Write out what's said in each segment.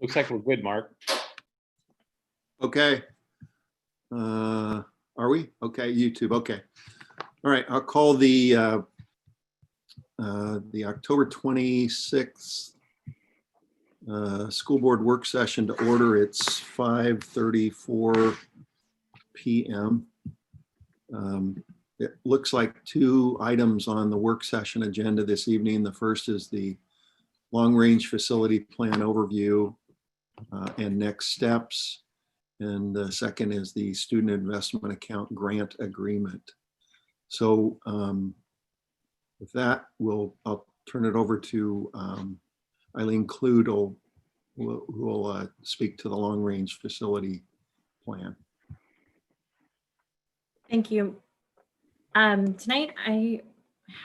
Looks like we're good, Mark. Okay. Are we? Okay, YouTube. Okay. All right. I'll call the October 26th school board work session to order. It's 5:34 p.m. It looks like two items on the work session agenda this evening. The first is the long-range facility plan overview and next steps. And the second is the student investment account grant agreement. So with that, I'll turn it over to Eileen Klude, who will speak to the long-range facility plan. Thank you. Tonight I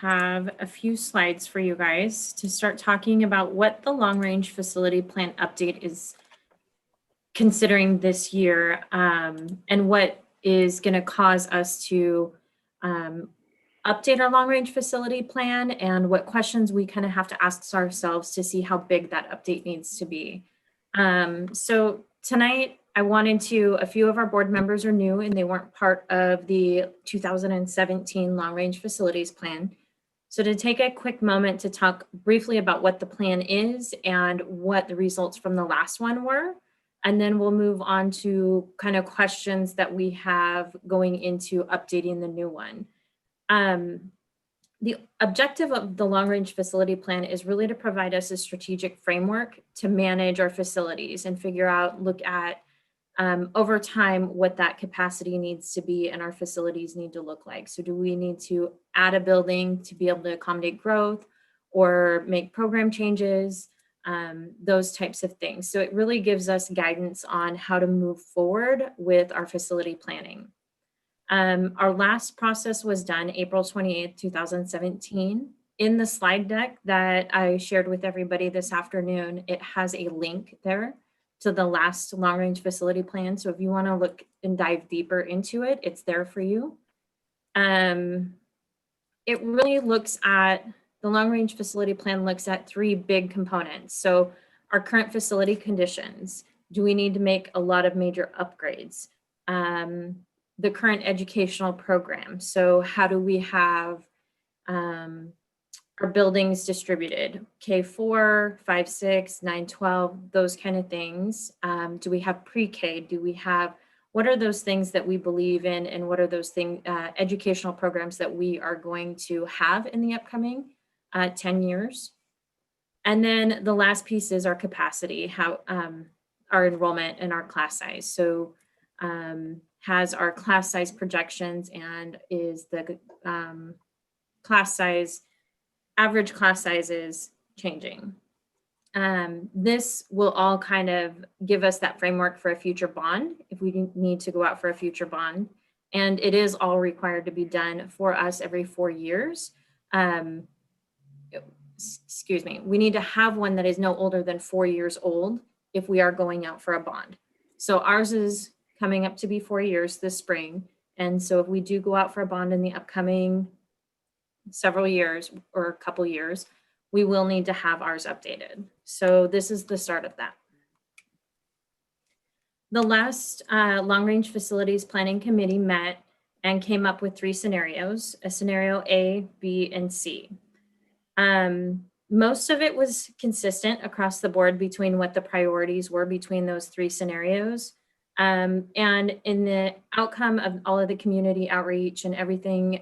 have a few slides for you guys to start talking about what the long-range facility plan update is considering this year, and what is going to cause us to update our long-range facility plan, and what questions we kind of have to ask ourselves to see how big that update needs to be. So tonight a few of our board members are new and they weren't part of the 2017 long-range facilities plan. So to take a quick moment to talk briefly about what the plan is and what the results from the last one were, and then we'll move on to kind of questions that we have going into updating the new one. The objective of the long-range facility plan is really to provide us a strategic framework to manage our facilities and look at over time what that capacity needs to be and our facilities need to look like. So do we need to add a building to be able to accommodate growth or make program changes, those types of things. So it really gives us guidance on how to move forward with our facility planning. Our last process was done April 28th, 2017. In the slide deck that I shared with everybody this afternoon, it has a link there to the last long-range facility plan. So if you want to look and dive deeper into it, it's there for you. It really looks at, the long-range facility plan looks at three big components. So our current facility conditions. Do we need to make a lot of major upgrades? The current educational program. So how do we have our buildings distributed? K4, 5, 6, 9, 12, those kind of things. Do we have pre-K? What are those things that we believe in, and what are those educational programs that we are going to have in the upcoming 10 years? And then the last piece is our capacity, our enrollment and our class size. So has our class size projections, and is the average class sizes changing? This will all kind of give us that framework for a future bond if we need to go out for a future bond. And it is all required to be done for us every 4 years. Excuse me, we need to have one that is no older than 4 years old if we are going out for a bond. So ours is coming up to be 4 years this spring. And so if we do go out for a bond in the upcoming several years or a couple years, we will need to have ours updated. So this is the start of that. The last long-range facilities planning committee met and came up with 3 scenarios, a scenario A, B, and C. Most of it was consistent across the board between what the priorities were between those 3 scenarios. And in the outcome of all of the community outreach and everything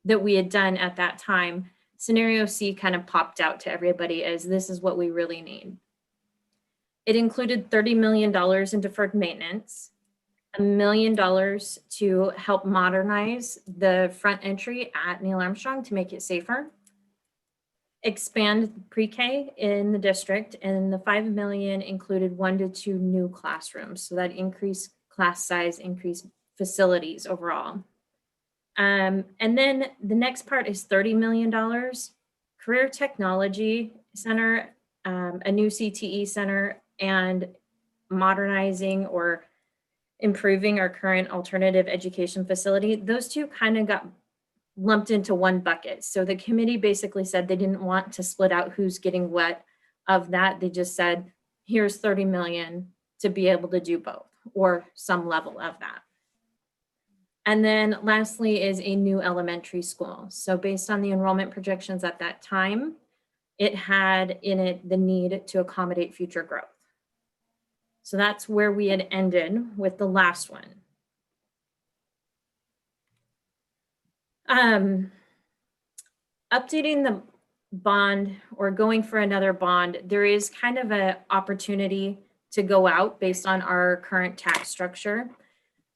that we had done at that time, scenario C kind of popped out to everybody as this is what we really need. It included $30 million in deferred maintenance, $1 million to help modernize the front entry at Neil Armstrong to make it safer, expand pre-K in the district, and the $5 million included 1 to 2 new classrooms. So that increased class size, increased facilities overall. And then the next part is $30 million, Career Technology Center, a new CTE center, and modernizing or improving our current alternative education facility. Those two kind of got lumped into one bucket. So the committee basically said they didn't want to split out who's getting what of that. They just said, here's 30 million to be able to do both or some level of that. And then lastly is a new elementary school. So based on the enrollment projections at that time, it had in it the need to accommodate future growth. So that's where we had ended with the last one. Updating the bond or going for another bond, there is kind of an opportunity to go out based on our current tax structure.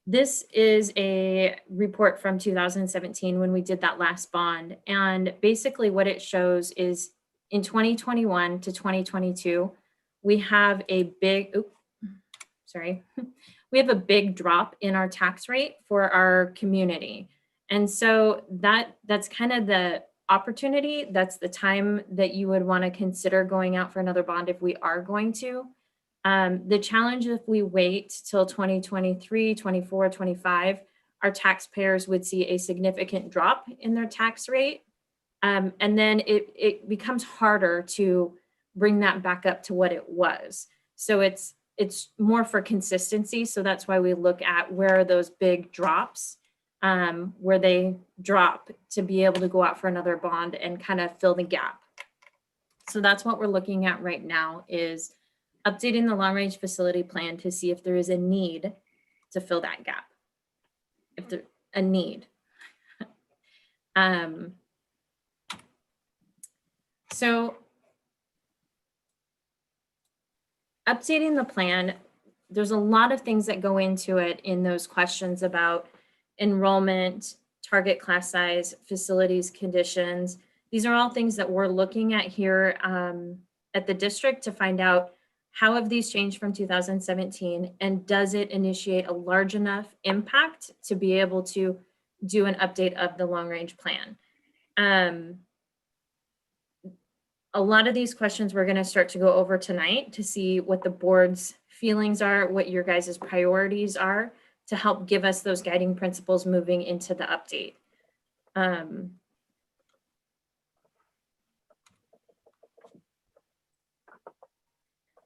This is a report from 2017 when we did that last bond. And basically what it shows is in 2021 to 2022, we have a big, we have a big drop in our tax rate for our community. And so that's kind of the opportunity. That's the time that you would want to consider going out for another bond if we are going to. The challenge if we wait till 2023, 24, 25, our taxpayers would see a significant drop in their tax rate. And then it becomes harder to bring that back up to what it was. So it's more for consistency. So that's why we look at where are those big drops, where they drop to be able to go out for another bond and kind of fill the gap. So that's what we're looking at right now is updating the long-range facility plan to see if there is a need to fill that gap. If there's a need. So updating the plan, there's a lot of things that go into it in those questions about enrollment, target class size, facilities, conditions. These are all things that we're looking at here at the district to find out how have these changed from 2017 and does it initiate a large enough impact to be able to do an update of the long range plan. A lot of these questions we're going to start to go over tonight to see what the board's feelings are, what your guys' priorities are to help give us those guiding principles moving into the update.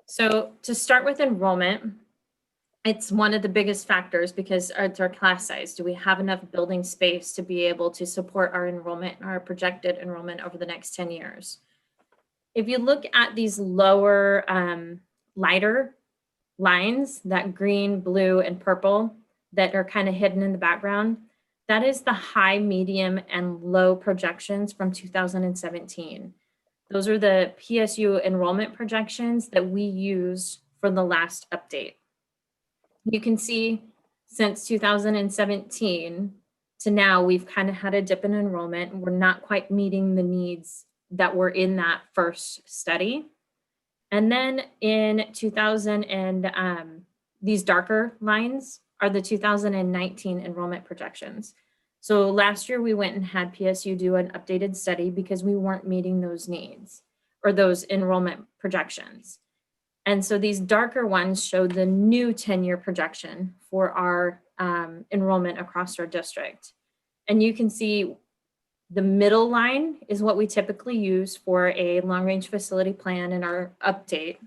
So to start with enrollment, it's one of the biggest factors because it's our class size. Do we have enough building space to be able to support our enrollment, our projected enrollment over the next 10 years? If you look at these lower, lighter lines, that green, blue, and purple that are kind of hidden in the background, that is the high, medium, and low projections from 2017. Those are the PSU enrollment projections that we use for the last update. You can see since 2017 to now, we've kind of had a dip in enrollment. We're not quite meeting the needs that were in that first study. And then in 2000 and these darker lines are the 2019 enrollment projections. So last year we went and had PSU do an updated study because we weren't meeting those needs or those enrollment projections. And so these darker ones show the new 10-year projection for our enrollment across our district. And you can see the middle line is what we typically use for a long-range facility plan in our update.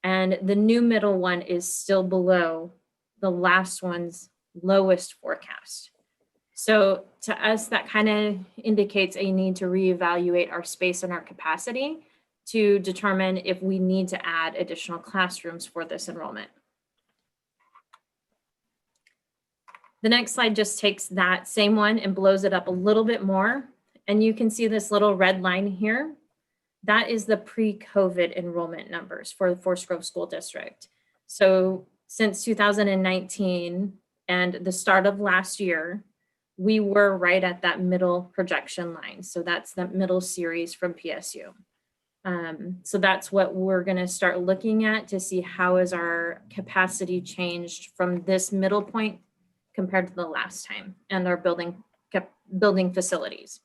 And the new middle one is still below the last one's lowest forecast. So to us, that kind of indicates a need to reevaluate our space and our capacity to determine if we need to add additional classrooms for this enrollment. The next slide just takes that same one and blows it up a little bit more. And you can see this little red line here. That is the pre-COVID enrollment numbers for the Forest Grove School District. So since 2019 and the start of last year, we were right at that middle projection line. So that's that middle series from PSU. So that's what we're going to start looking at to see how is our capacity changed from this middle point compared to the last time and our building facilities.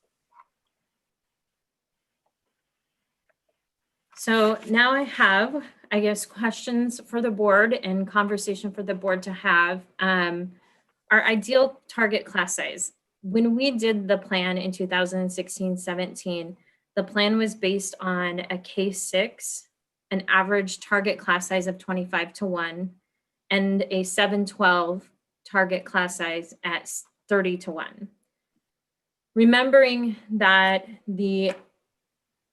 So now I have, I guess, questions for the board and conversation for the board to have. Our ideal target class size. When we did the plan in 2016-17, the plan was based on a K-6 an average target class size of 25:1, and a 712 target class size at 30:1. Remembering that the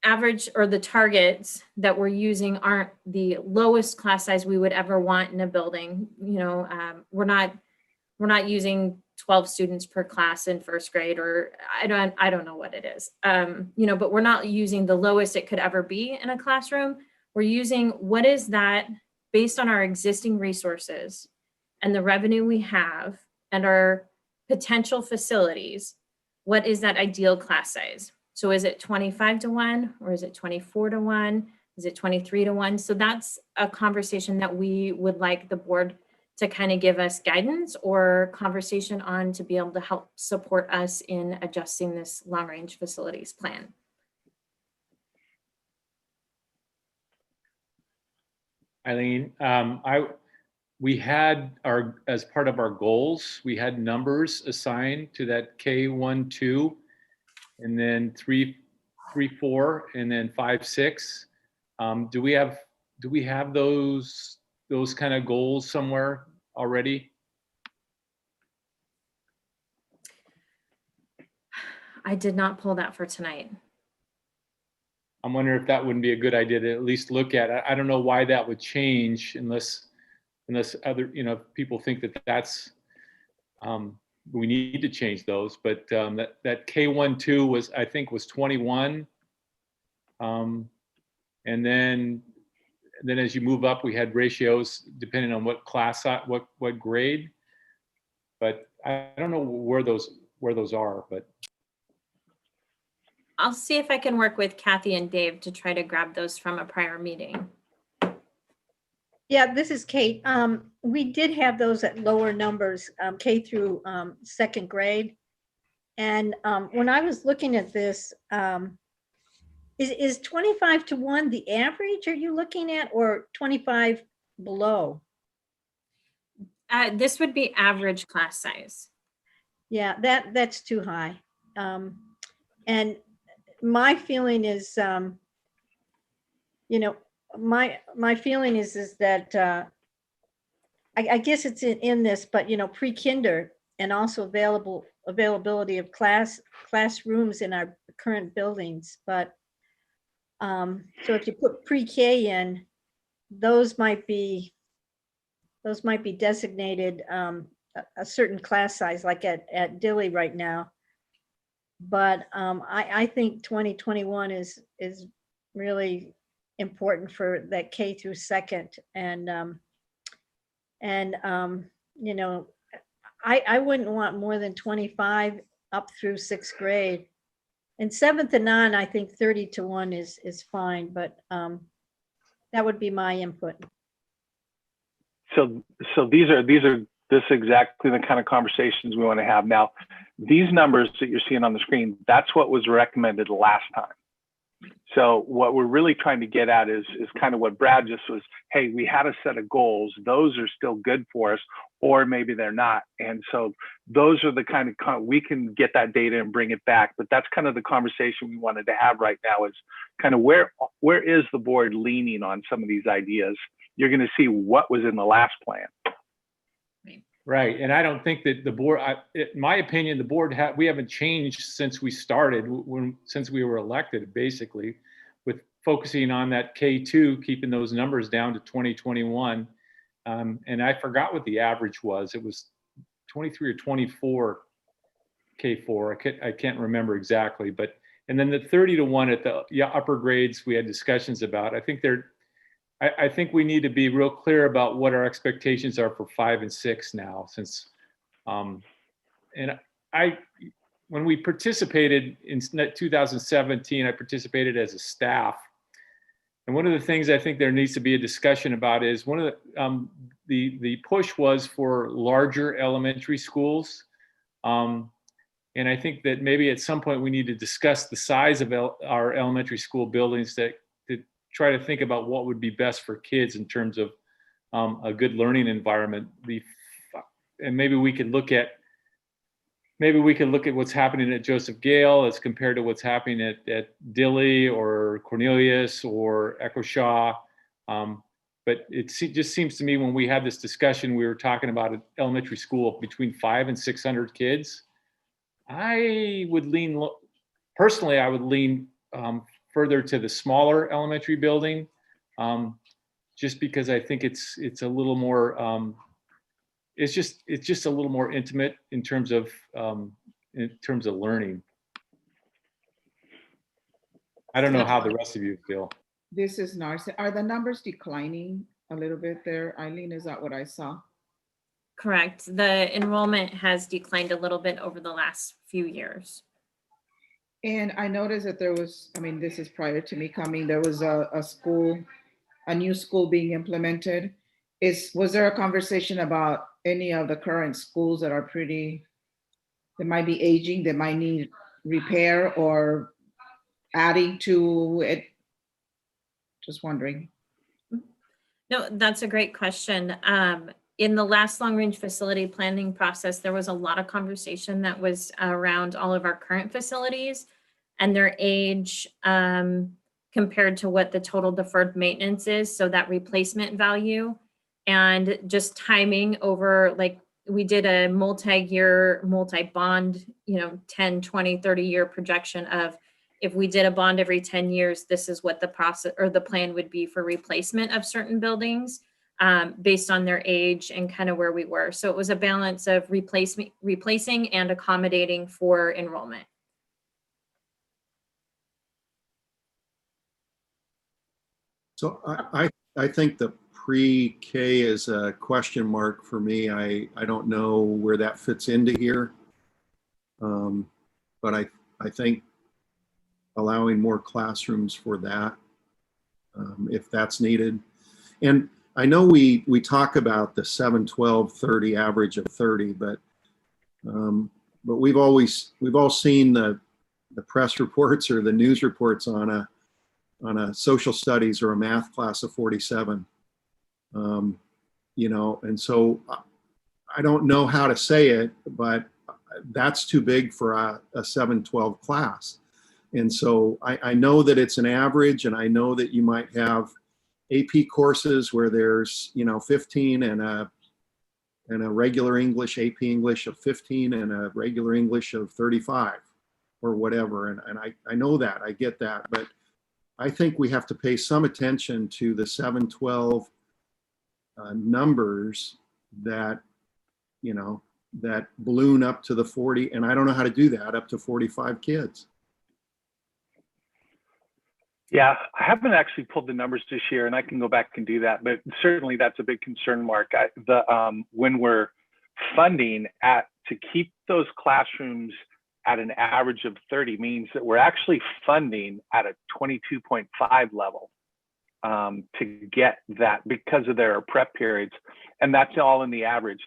average or the targets that we're using aren't the lowest class size we would ever want in a building. We're not using 12 students per class in first grade, or I don't know what it is. But we're not using the lowest it could ever be in a classroom. We're using what is that based on our existing resources and the revenue we have and our potential facilities. What is that ideal class size? So is it 25:1 or is it 24:1? Is it 23:1? So that's a conversation that we would like the board to kind of give us guidance or conversation on, to be able to help support us in adjusting this long range facilities plan. Eileen, we had as part of our goals, we had numbers assigned to that K1, 2, and then 3, 4, and then 5, 6. Do we have those kind of goals somewhere already? I did not pull that for tonight. I'm wondering if that wouldn't be a good idea to at least look at. I don't know why that would change unless other, people think that's, we need to change those. But that K1, 2 I think was 21. And then as you move up, we had ratios depending on what class, what grade. But I don't know where those are, but. I'll see if I can work with Kathy and Dave to try to grab those from a prior meeting. Yeah, this is Kate. We did have those at lower numbers, K through second grade. And when I was looking at this, is 25:1 the average are you looking at, or 25 below? This would be average class size. Yeah, that's too high. And my feeling is, my feeling is that I guess it's in this, but pre-kinder and also availability of classrooms in our current buildings. But so if you put pre-K in, those might be designated a certain class size, like at Dilley right now. But I think 2021 is really important for that K through second. And I wouldn't want more than 25 up through sixth grade. And seventh and on, I think 30:1 is fine, but that would be my input. So this is exactly the kind of conversations we want to have. Now, these numbers that you're seeing on the screen, that's what was recommended last time. So what we're really trying to get at is kind of what Brad just was, hey, we had a set of goals. Those are still good for us, or maybe they're not. And so those are the kind of, we can get that data and bring it back, but that's kind of the conversation we wanted to have right now, is kind of where is the board leaning on some of these ideas? You're going to see what was in the last plan. Right, and I don't think that the board, in my opinion, the board we haven't changed since we started, since we were elected, basically, with focusing on that K2, keeping those numbers down to 2021. And I forgot what the average was. It was 23 or 24 K4. I can't remember exactly, but and then the 30:1 at the upper grades we had discussions about. I think we need to be real clear about what our expectations are for 5 and 6 now, since, and when we participated in 2017, I participated as a staff. And one of the things I think there needs to be a discussion about is one of the push was for larger elementary schools. And I think that maybe at some point we need to discuss the size of our elementary school buildings to try to think about what would be best for kids in terms of a good learning environment. And maybe we could look at what's happening at Joseph Gale as compared to what's happening at Dilley or Cornelius or Echo Shaw, But just seems to me when we had this discussion, we were talking about an elementary school between 500 and 600 kids. I would lean, personally, I would lean further to the smaller elementary building, just because I think it's a little more, it's just a little more intimate in terms of learning. I don't know how the rest of you feel. This is Narcy. Are the numbers declining a little bit there, Eileen? Is that what I saw? Correct. The enrollment has declined a little bit over the last few years. And I noticed that there was, I mean, this is prior to me coming, there was a new school being implemented. Was there a conversation about any of the current schools that are that might be aging, that might need repair or adding to it? Just wondering. No, that's a great question. In the last long-range facility planning process, there was a lot of conversation that was around all of our current facilities and their age compared to what the total deferred maintenance is. So that replacement value and just timing over, like we did a multi-year, multi-bond, 10, 20, 30-year projection of if we did a bond every 10 years, this is what the process or the plan would be for replacement of certain buildings based on their age and kind of where we were. So it was a balance of replacing and accommodating for enrollment. So I think the pre-K is a question mark for me. I don't know where that fits into here. But I think allowing more classrooms for that, if that's needed. And I know we talk about the 7, 12, 30 average of 30, but we've all seen the press reports or the news reports on a social studies or a math class of 47. And so I don't know how to say it, but that's too big for a 7-12 class. And so I know that it's an average, and I know that you might have AP courses where there's 15 and a regular English, AP English of 15 and a regular English of 35 or whatever. And I know that, I get that, but I think we have to pay some attention to the 7-12 numbers that that balloon up to the 40, and I don't know how to do that, up to 45 kids. Yeah, I haven't actually pulled the numbers this year, and I can go back and do that, but certainly that's a big concern mark. When we're funding to keep those classrooms at an average of 30 means that we're actually funding at a 22.5 level to get that because of their prep periods, and that's all in the average.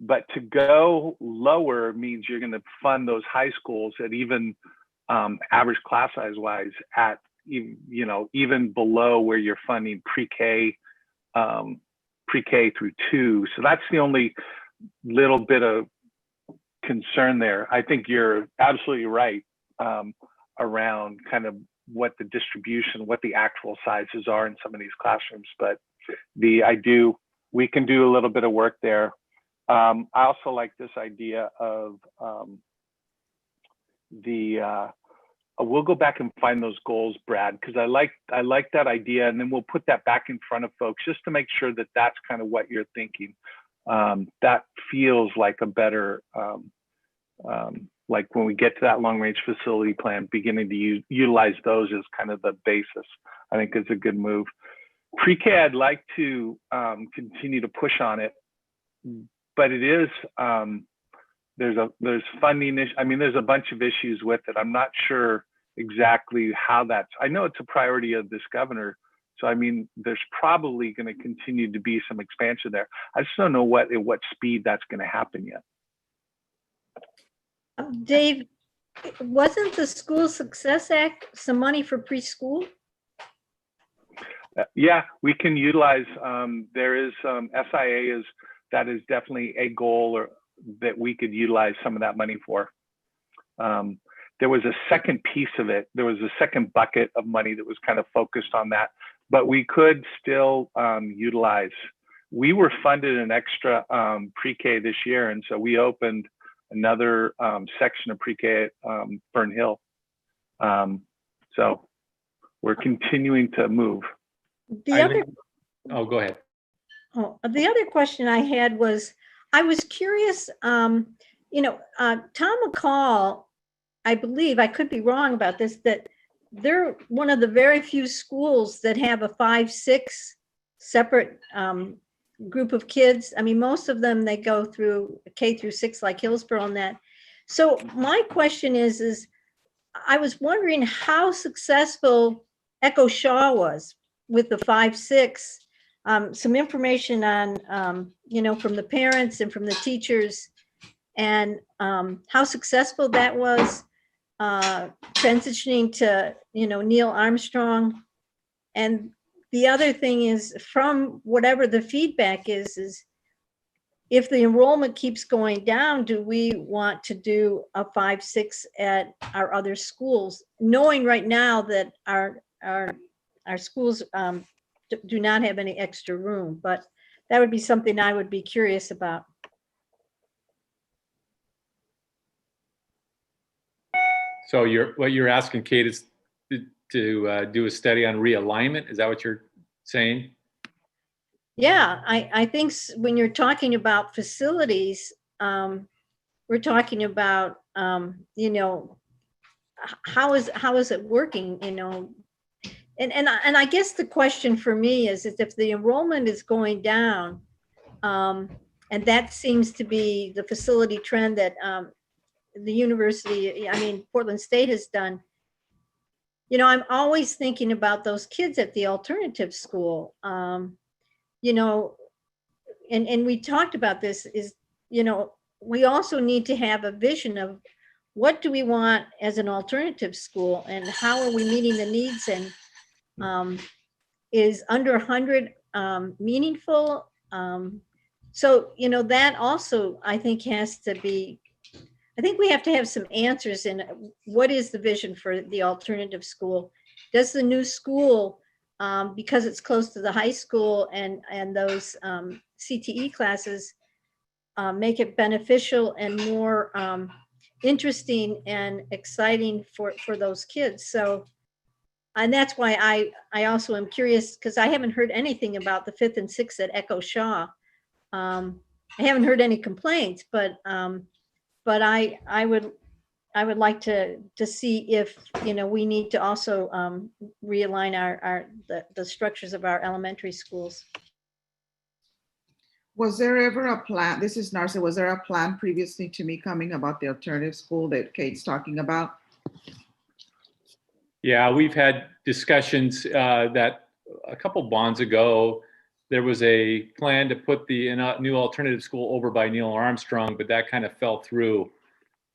But to go lower means you're going to fund those high schools at even average class size wise at even below where you're funding pre-K through 2. So that's the only little bit of concern there. I think you're absolutely right around kind of what the distribution, what the actual sizes are in some of these classrooms. But we can do a little bit of work there. I also like this idea of we'll go back and find those goals, Brad, because I like that idea, and then we'll put that back in front of folks just to make sure that that's kind of what you're thinking. That feels like a better, like when we get to that long-range facility plan, beginning to utilize those as kind of the basis. I think it's a good move. Pre-K, I'd like to continue to push on it, but it is. There's funding issue. I mean, there's a bunch of issues with it. I'm not sure exactly how I know it's a priority of this governor. So, I mean, there's probably going to continue to be some expansion there. I just don't know at what speed that's going to happen yet. Dave, wasn't the School Success Act some money for preschool? Yeah, we can utilize, there is SIA that is definitely a goal that we could utilize some of that money for. There was a second piece of it. There was a second bucket of money that was kind of focused on that. but we could still utilize. We were funded an extra pre-K this year, and so we opened another section of pre-K at Fern Hill. So we're continuing to move. The other, Oh, go ahead. the other question I had was, I was curious, Tom McCall, I believe, I could be wrong about this, that they're one of the very few schools that have a 5-6 separate group of kids. I mean, most of them, they go through K through 6 like Hillsborough and that. So my question is I was wondering how successful Echo Shaw was with the 5-6. Some information on, from the parents and from the teachers, and how successful that was transitioning to, Neil Armstrong. And the other thing is, from whatever the feedback is if the enrollment keeps going down, do we want to do a 5-6 at our other schools, knowing right now that our schools do not have any extra room? But that would be something I would be curious about. So what you're asking, Kate, is to do a study on realignment. Is that what you're saying? Yeah, I think when you're talking about facilities, we're talking about, how is it working, And I guess the question for me is if the enrollment is going down, and that seems to be the facility trend that the university, Portland State has done, I'm always thinking about those kids at the alternative school. And we talked about this is, we also need to have a vision of what do we want as an alternative school and how are we meeting the needs, and is under 100 meaningful? So, that also I think has to be, I think we have to have some answers in what is the vision for the alternative school? Does the new school, because it's close to the high school and those CTE classes, make it beneficial and more interesting and exciting for those kids? So, and that's why I also am curious, because I haven't heard anything about the 5th and 6th at Echo Shaw. I haven't heard any complaints, but I would like to see if, we need to also realign the structures of our elementary schools. Was there ever a plan? This is Narsa. Was there a plan previously to me coming about the alternative school that Kate's talking about? Yeah, we've had discussions that a couple bonds ago, there was a plan to put the new alternative school over by Neil Armstrong, but that kind of fell through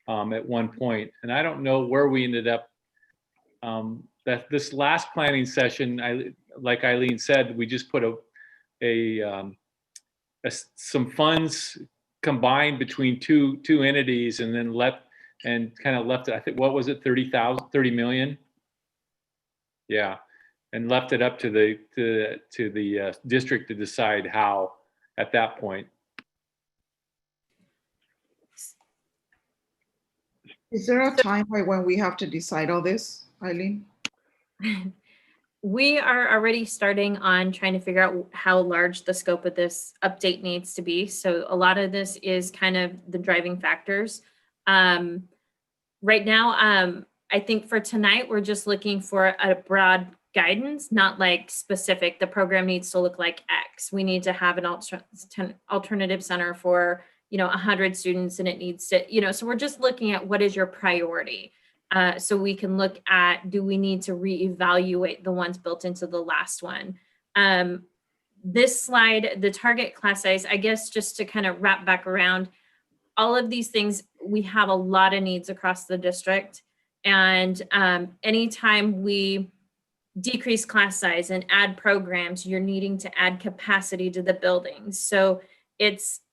at one point. And I don't know where we ended up. That this last planning session, like Eileen said, we just put some funds combined between two entities, and then left it, I think, what was it, 30 million? Yeah, and left it up to the district to decide how at that point. Is there a time when we have to decide all this, Eileen? We are already starting on trying to figure out how large the scope of this update needs to be. So a lot of this is kind of the driving factors. Right now, I think for tonight, we're just looking for a broad guidance, not like specific, the program needs to look like X. We need to have an alternative center for, 100 students, and it needs to, so we're just looking at what is your priority. So we can look at, do we need to reevaluate the ones built into the last one? This slide, the target class size, I guess, just to kind of wrap back around, all of these things, we have a lot of needs across the district. And anytime we decrease class size and add programs, you're needing to add capacity to the buildings. So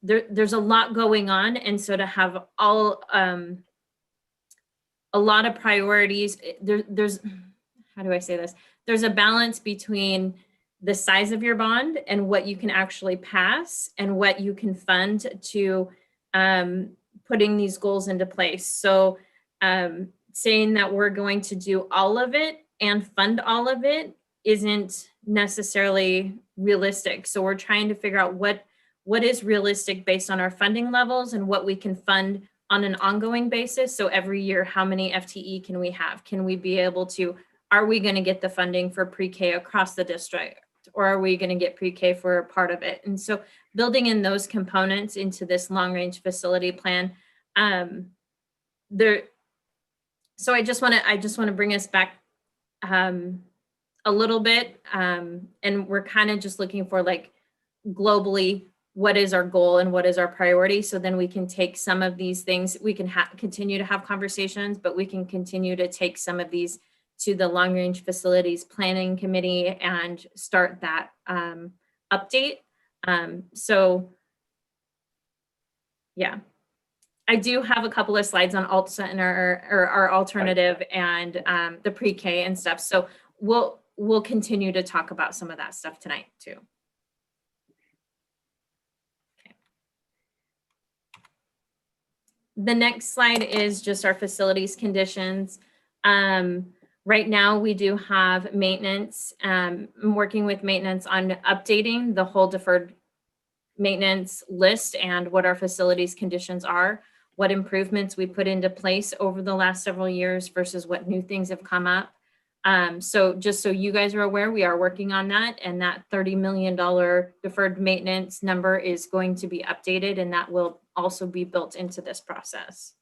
there's a lot going on. And so to have a lot of priorities, there's, how do I say this? There's a balance between the size of your bond and what you can actually pass and what you can fund to putting these goals into place. So saying that we're going to do all of it and fund all of it isn't necessarily realistic. So we're trying to figure out what is realistic based on our funding levels and what we can fund on an ongoing basis. So every year, how many FTE can we have? Can we be able to, are we going to get the funding for pre-K across the district? Or are we going to get pre-K for a part of it? And so building in those components into this long-range facility plan, so I just want to bring us back a little bit, and we're kind of just looking for like globally, what is our goal and what is our priority? So then we can take some of these things, we can continue to have conversations, but we can continue to take some of these to the long range facilities planning committee and start that update. So yeah, I do have a couple of slides on alt center or our alternative and the pre-K and stuff. So we'll continue to talk about some of that stuff tonight too. Okay. The next slide is just our facilities conditions. Right now we do have maintenance. I'm working with maintenance on updating the whole deferred maintenance list and what our facilities conditions are, what improvements we put into place over the last several years versus what new things have come up. So just so you guys are aware, we are working on that, and that $30 million deferred maintenance number is going to be updated, and that will also be built into this process.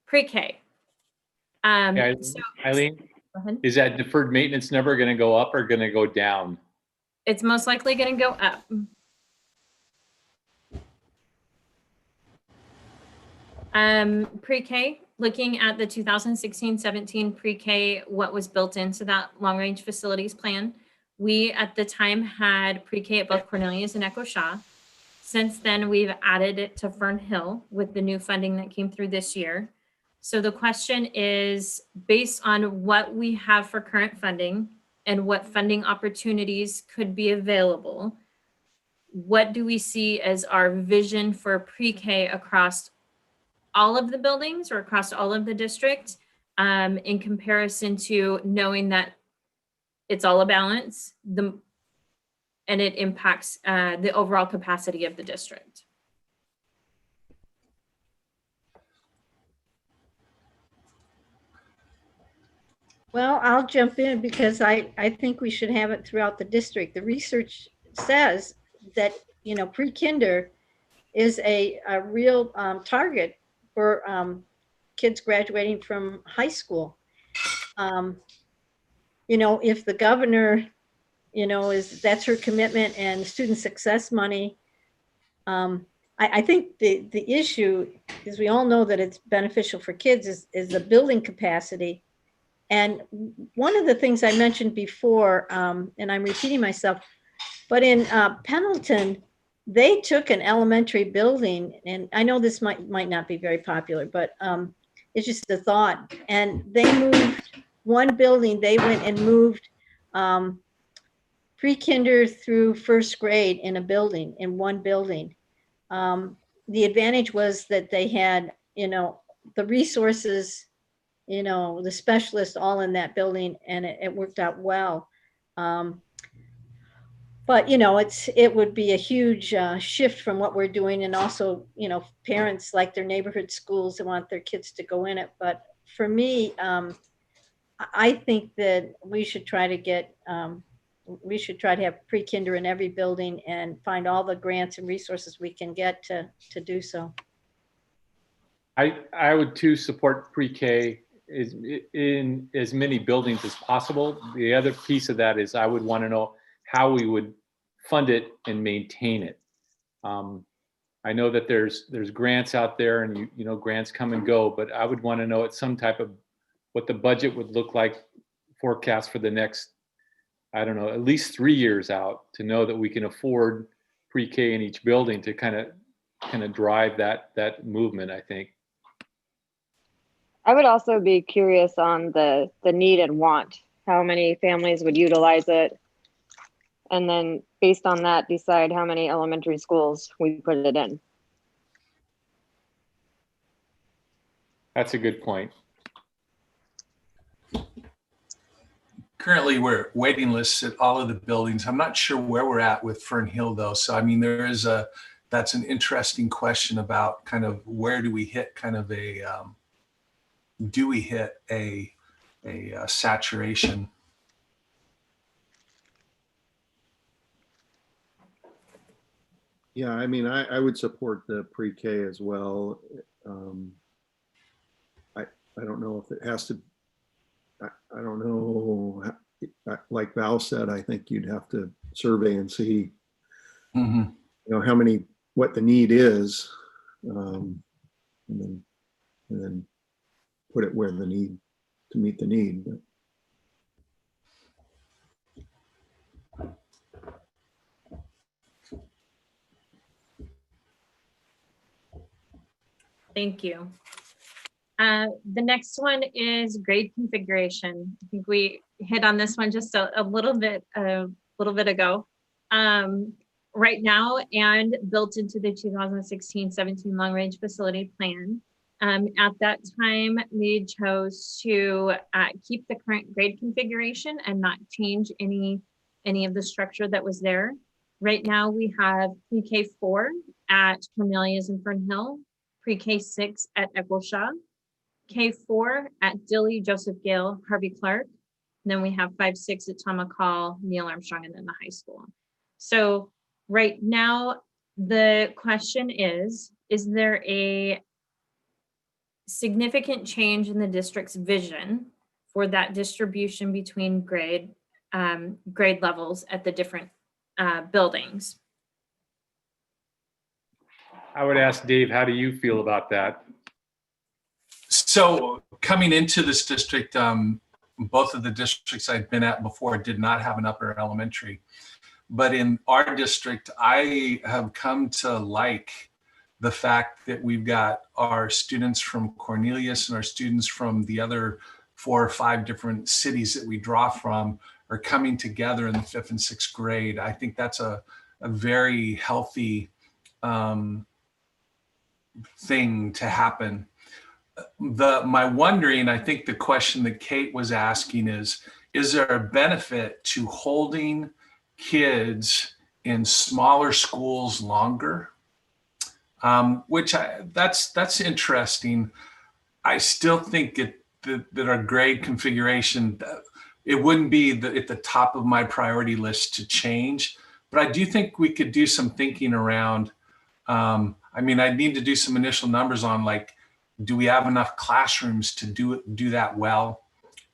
Pre-K. Yeah, So, Eileen, go ahead. is that deferred maintenance number going to go up or going to go down? It's most likely going to go up. Pre-K, looking at the 2016-17 pre-K, what was built into that long-range facilities plan. We, at the time, had pre-K at both Cornelius and Echo Shaw. Since then, we've added it to Fern Hill with the new funding that came through this year. So the question is, based on what we have for current funding and what funding opportunities could be available, what do we see as our vision for pre-K across all of the buildings or across all of the districts, in comparison to knowing that it's all a balance and it impacts the overall capacity of the district? Well, I'll jump in because I think we should have it throughout the district. The research says that, you know, pre-kinder is a real target for kids graduating from high school. You know, if the governor, you know, that's her commitment and student success money, I think the issue is, we all know that it's beneficial for kids is the building capacity. And one of the things I mentioned before, and I'm repeating myself, but in Pendleton, they took an elementary building, and I know this might not be very popular, but it's just a thought. And they moved one building. They went and moved pre-kinder through first grade in a building, in one building. The advantage was that they had, you know, the resources, you know, the specialists all in that building, and it worked out well. But, you know, it would be a huge shift from what we're doing. And also, you know, parents like their neighborhood schools and want their kids to go in it. But for me, I think that we should try to have pre-kinder in every building and find all the grants and resources we can get to do so. I would too support pre-K in as many buildings as possible. The other piece of that is I would want to know how we would fund it and maintain it. I know that there's grants out there, and you know, grants come and go, but I would want to know at some type of what the budget would look like, forecast for the next, I don't know, at least 3 years out, to know that we can afford pre-K in each building to kind of drive that movement, I think. I would also be curious on the need and want how many families would utilize it, and then based on that, decide how many elementary schools we put it in. That's a good point. Currently, we're waiting lists at all of the buildings. I'm not sure where we're at with Fern Hill though. So, I mean, that's an interesting question about kind of where do we hit kind of do we hit a saturation? Yeah, I mean, I would support the pre-K as well. I don't know if it has to, I don't know, like Val said, I think you'd have to survey and see, Mm-hmm. how many, what the need is, and then put it where the need, to meet the need. Thank you. The next one is grade configuration. I think we hit on this one just a little bit ago. Right now, and built into the 2016-17 long range facility plan. At that time, we chose to keep the current grade configuration and not change any of the structure that was there. Right now, we have pre-K 4 at Cornelius and Fern Hill, pre-K 6 at Echo Shaw, K4 at Dilley, Joseph Gale, Harvey Clark. And then we have 5-6 at Tom McCall, Neil Armstrong, and then the high school. So right now, the question is there a significant change in the district's vision for that distribution between grade levels at the different buildings? I would ask Dave, how do you feel about that? So coming into this district, both of the districts I'd been at before did not have an upper elementary. But in our district, I have come to like the fact that we've got our students from Cornelius and our students from the other 4 or 5 different cities that we draw from are coming together in the 5th and 6th grade. I think that's a very healthy thing to happen. My wondering, I think the question that Kate was asking is there a benefit to holding kids in smaller schools longer? That's interesting. I still think that our grade configuration, it wouldn't be at the top of my priority list to change, but I do think we could do some thinking around. I mean, I need to do some initial numbers on, like, do we have enough classrooms to do that well?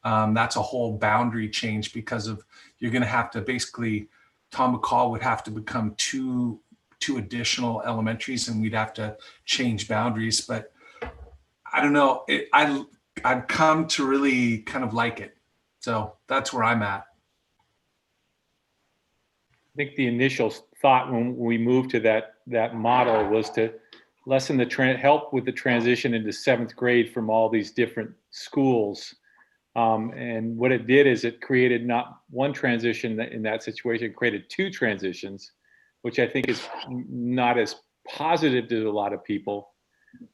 That's a whole boundary change because of, you're going to have to basically, Tom McCall would have to become two additional elementaries, and we'd have to change boundaries. But I don't know, I've come to really kind of like it. So that's where I'm at. I think the initial thought when we moved to that model was to lessen help with the transition into 7th grade from all these different schools. And what it did is it created not one transition in that situation, it created 2 transitions, which I think is not as positive to a lot of people.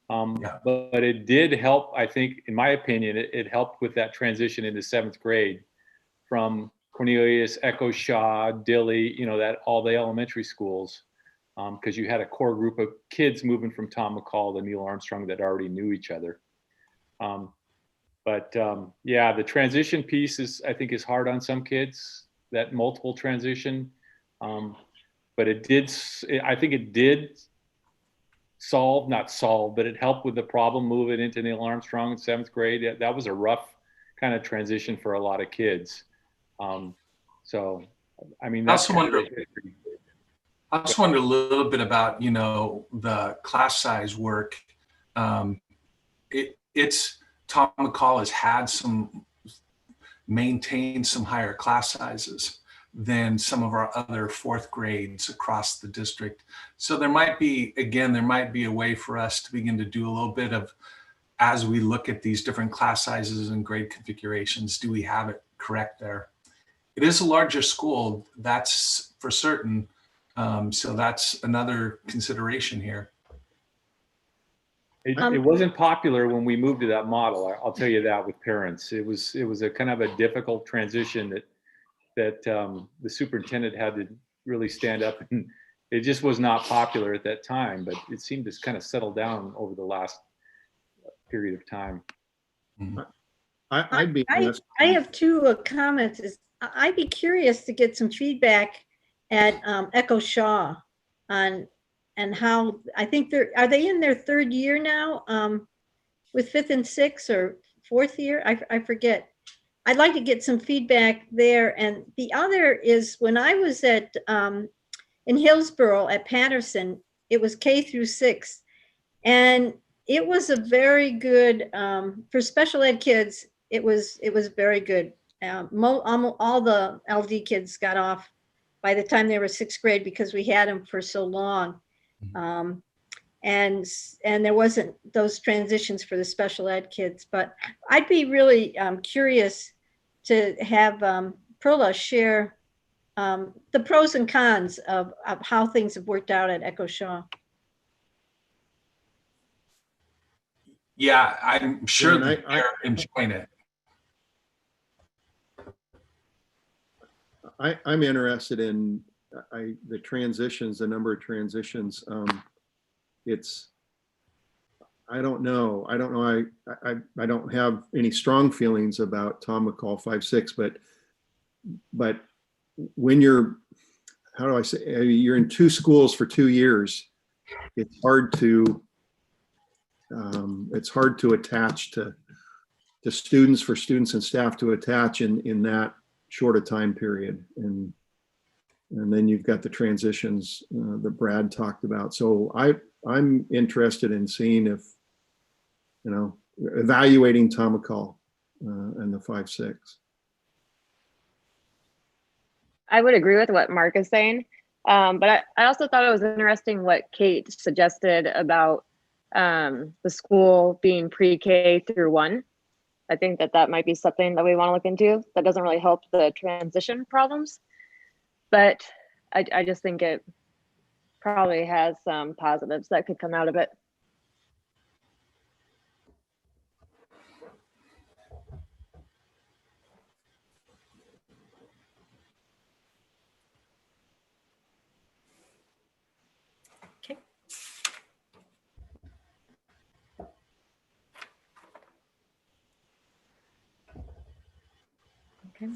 But it did help, I think, in my opinion, it helped with that transition into 7th grade from Cornelius, Echo Shaw, Dilley, all the elementary schools, because you had a core group of kids moving from Tom McCall to Neil Armstrong that already knew each other. Yeah, the transition piece I think is hard on some kids, that multiple transition. But I think it did not solve, but it helped with the problem moving into Neil Armstrong in 7th grade. That was a rough kind of transition for a lot of kids. So, I mean, that's I also wonder a little bit about, the class size work. Tom McCall has maintained some higher class sizes than some of our other 4th grades across the district. So there might be a way for us to begin to do a little bit of, as we look at these different class sizes and grade configurations, do we have it correct there. It is a larger school, that's for certain. So that's another consideration here. It wasn't popular when we moved to that model. I'll tell you that with parents. It was a kind of a difficult transition that the superintendent had to really stand up, and it just was not popular at that time, but it seemed to kind of settle down over the last period of time. I'd be I have two comments. I'd be curious to get some feedback at Echo Shaw on and how, I think are they in their third year now with fifth and sixth or fourth year? I forget. I'd like to get some feedback there. And the other is when I was at in Hillsborough at Patterson, it was K through 6, and it was a very good for special ed kids. It was very good. All the LD kids got off by the time they were 6th grade because we had them for so long. And there wasn't those transitions for the special ed kids, but I'd be really curious to have Perla share the pros and cons of how things have worked out at Echo Shaw. Yeah, I'm sure that they're enjoying it. I'm interested in the transitions, the number of transitions. I don't know. I don't have any strong feelings about Tom McCall 5-6, but when you're, how do I say, you're in 2 schools for 2 years, it's hard to attach to students, for students and staff to attach in that short a time period. And then you've got the transitions that Brad talked about. So I'm interested in seeing if, evaluating Tom McCall and the 5-6. I would agree with what Mark is saying. But I also thought it was interesting what Kate suggested about the school being pre-K through 1. I think that might be something that we want to look into. That doesn't really help the transition problems, but I just think it probably has some positives that could come out of it. Okay. Okay.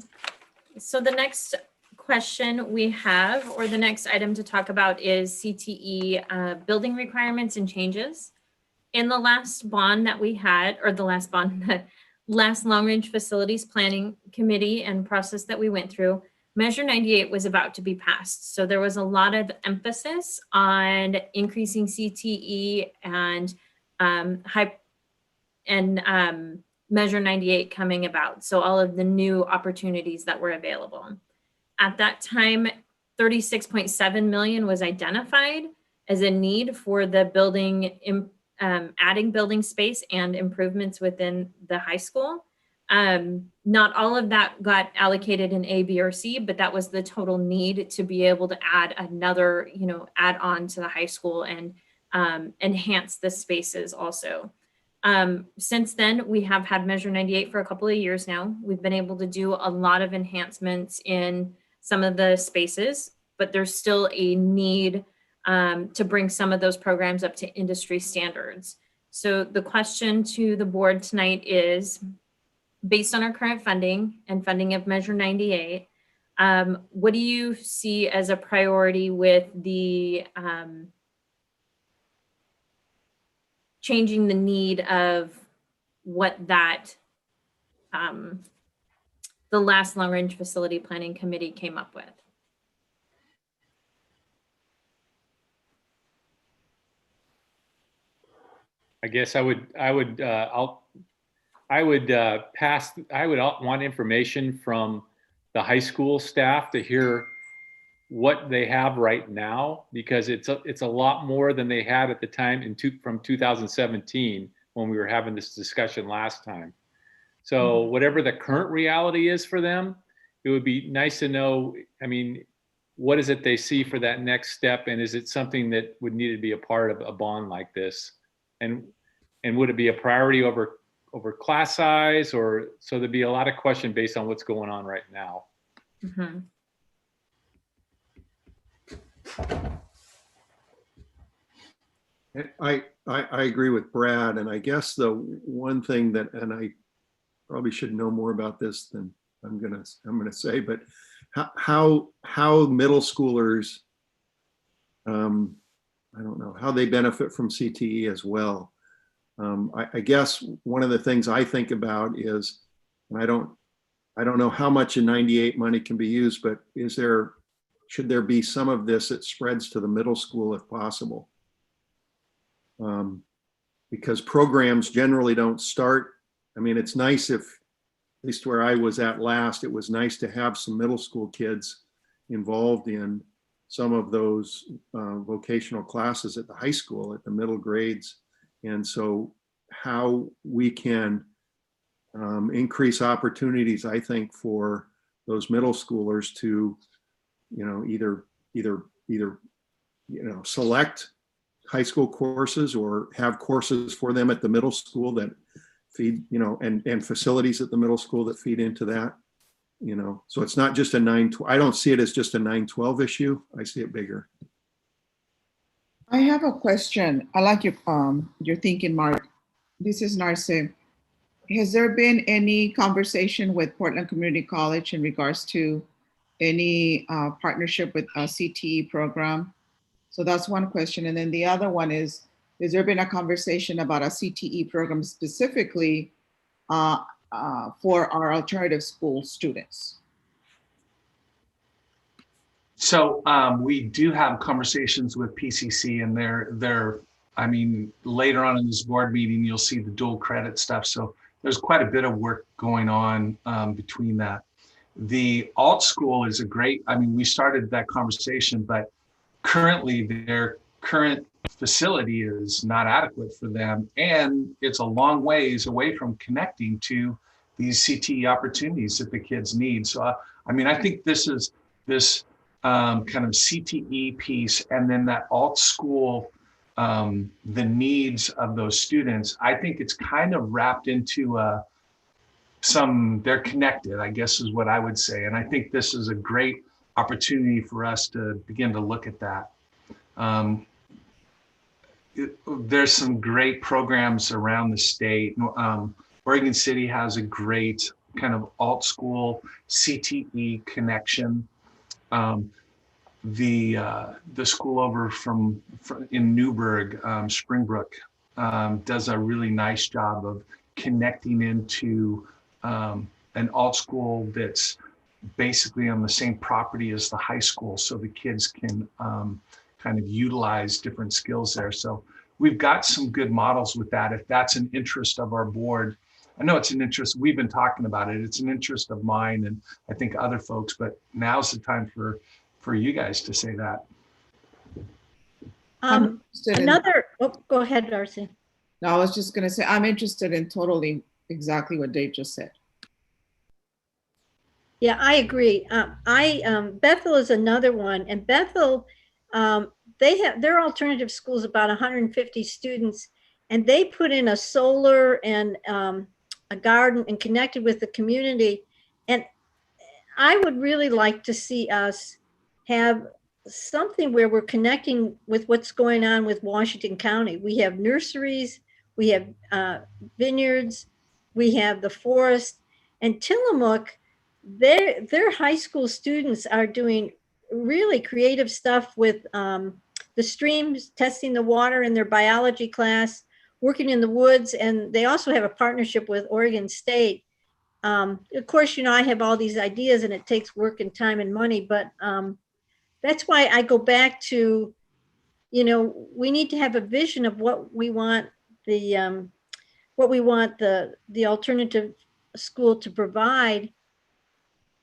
So the next question we have, or the next item to talk about, is CTE building requirements and changes. In the last bond that we had, or the last long range facilities planning committee and process that we went through, Measure 98 was about to be passed. So there was a lot of emphasis on increasing CTE and Measure 98 coming about. So all of the new opportunities that were available. At that time, 36.7 million was identified as a need for the building, adding building space and improvements within the high school. Not all of that got allocated in A, B, or C, but that was the total need to be able to add another, add on to the high school and enhance the spaces also. Since then, we have had Measure 98 for a couple of years now. We've been able to do a lot of enhancements in some of the spaces, but there's still a need to bring some of those programs up to industry standards. So the question to the board tonight is, based on our current funding and funding of Measure 98, what do you see as a priority with the changing the need of what that the last long range facility planning committee came up with? I guess I would want information from the high school staff to hear what they have right now, because it's a lot more than they had at the time from 2017 when we were having this discussion last time. So whatever the current reality is for them, it would be nice to know, I mean, what is it they see for that next step? And is it something that would need to be a part of a bond like this? And would it be a priority over class size? Or so there'd be a lot of question based on what's going on right now. Mhm. I agree with Brad, and I guess the one thing that, and I probably should know more about this than I'm gonna say, but how middle schoolers, I don't know, how they benefit from CTE as well. I guess one of the things I think about is, and I don't know how much in 98 money can be used, but should there be some of this that spreads to the middle school if possible? Because programs generally don't start. I mean, it's nice if, at least where I was at last, it was nice to have some middle school kids involved in some of those vocational classes at the high school, at the middle grades. And so how we can increase opportunities, I think, for those middle schoolers to, either select high school courses or have courses for them at the middle school that feed, and facilities at the middle school that feed into that, so it's not just I don't see it as just a 9-12 issue. I see it bigger. I have a question. I like your thinking, Mark. This is Narce. Has there been any conversation with Portland Community College in regards to any partnership with a CTE program? So that's one question. And then the other one is there been a conversation about a CTE program specifically for our alternative school students? So we do have conversations with PCC, and they're, I mean, later on in this board meeting, you'll see the dual credit stuff. So there's quite a bit of work going on between that. The alt school is we started that conversation, but currently their current facility is not adequate for them. And it's a long ways away from connecting to these CTE opportunities that the kids need. So, I think this kind of CTE piece, and then that alt school, the needs of those students, I think it's kind of wrapped into they're connected, I guess is what I would say. And I think this is a great opportunity for us to begin to look at that. There's some great programs around the state. Oregon City has a great kind of alt school CTE connection. The school over in Newburgh, Springbrook, does a really nice job of connecting into an alt school that's basically on the same property as the high school, so the kids can kind of utilize different skills there. So we've got some good models with that. If that's an interest of our board, I know it's an interest, we've been talking about it, it's an interest of mine and I think other folks, but now's the time for you guys to say that. Go ahead, Darcy. No, I was just going to say, I'm interested in totally exactly what Dave just said. Yeah, I agree. Bethel is another one, and Bethel, they have their alternative schools about 150 students, and they put in a solar and a garden and connected with the community. And I would really like to see us have something where we're connecting with what's going on with Washington County. We have nurseries, we have vineyards, we have the forest, and Tillamook, their high school students are doing really creative stuff with the streams, testing the water in their biology class, working in the woods, and they also have a partnership with Oregon State. Of course, I have all these ideas and it takes work and time and money, but that's why I go back to, we need to have a vision of what we want the alternative school to provide.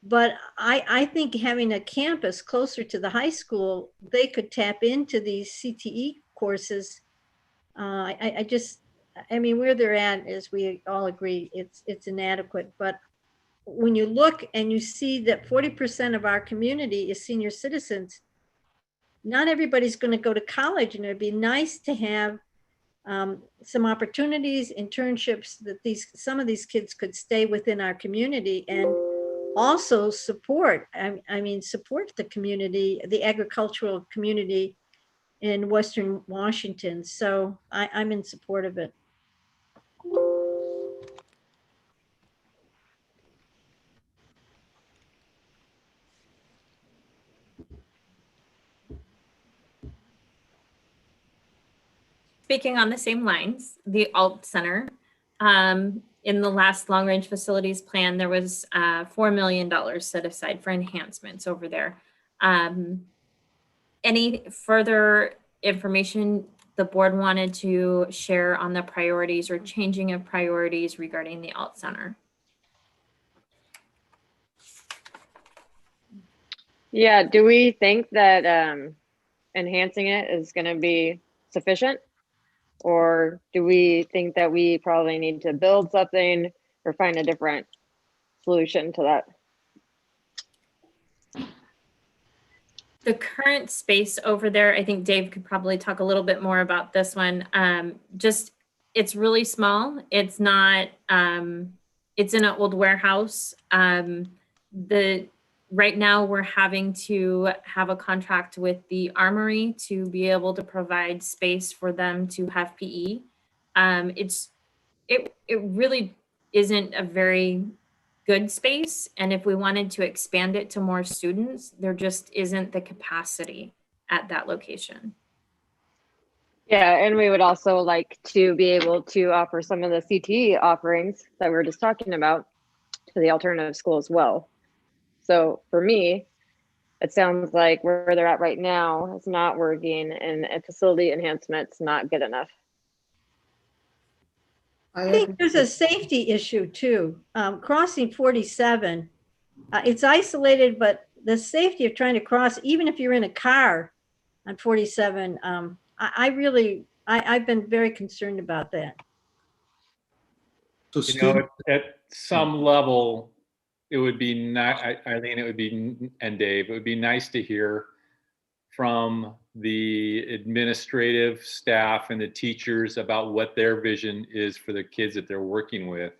But I think having a campus closer to the high school, they could tap into these CTE courses. I mean, where they're at, as we all agree, it's inadequate. But when you look and you see that 40% of our community is senior citizens, not everybody's going to go to college, and it'd be nice to have some opportunities, internships, that some of these kids could stay within our community and also support, I mean, support the community, the agricultural community in Western Washington. So I'm in support of it. Speaking on the same lines, the Alt Center, in the last long range facilities plan, there was $4 million set aside for enhancements over there. Any further information the board wanted to share on the priorities or changing of priorities regarding the Alt Center? Yeah, do we think that enhancing it is going to be sufficient? Or do we think that we probably need to build something or find a different solution to that? The current space over there, I think Dave could probably talk a little bit more about this one. Just, it's really small. It's not, it's in an old warehouse. Right now we're having to have a contract with the Armory to be able to provide space for them to have PE. It really isn't a very good space. And if we wanted to expand it to more students, there just isn't the capacity at that location. Yeah, and we would also like to be able to offer some of the CTE offerings that we were just talking about to the alternative school as well. So for me, it sounds like where they're at right now is not working, and a facility enhancement's not good enough. I think there's a safety issue too. Crossing 47, it's isolated, but the safety of trying to cross, even if you're in a car on 47, I've been very concerned about that. So You know, at some level, it would be not, Eileen, it would be, and Dave, it would be nice to hear from the administrative staff and the teachers about what their vision is for the kids that they're working with.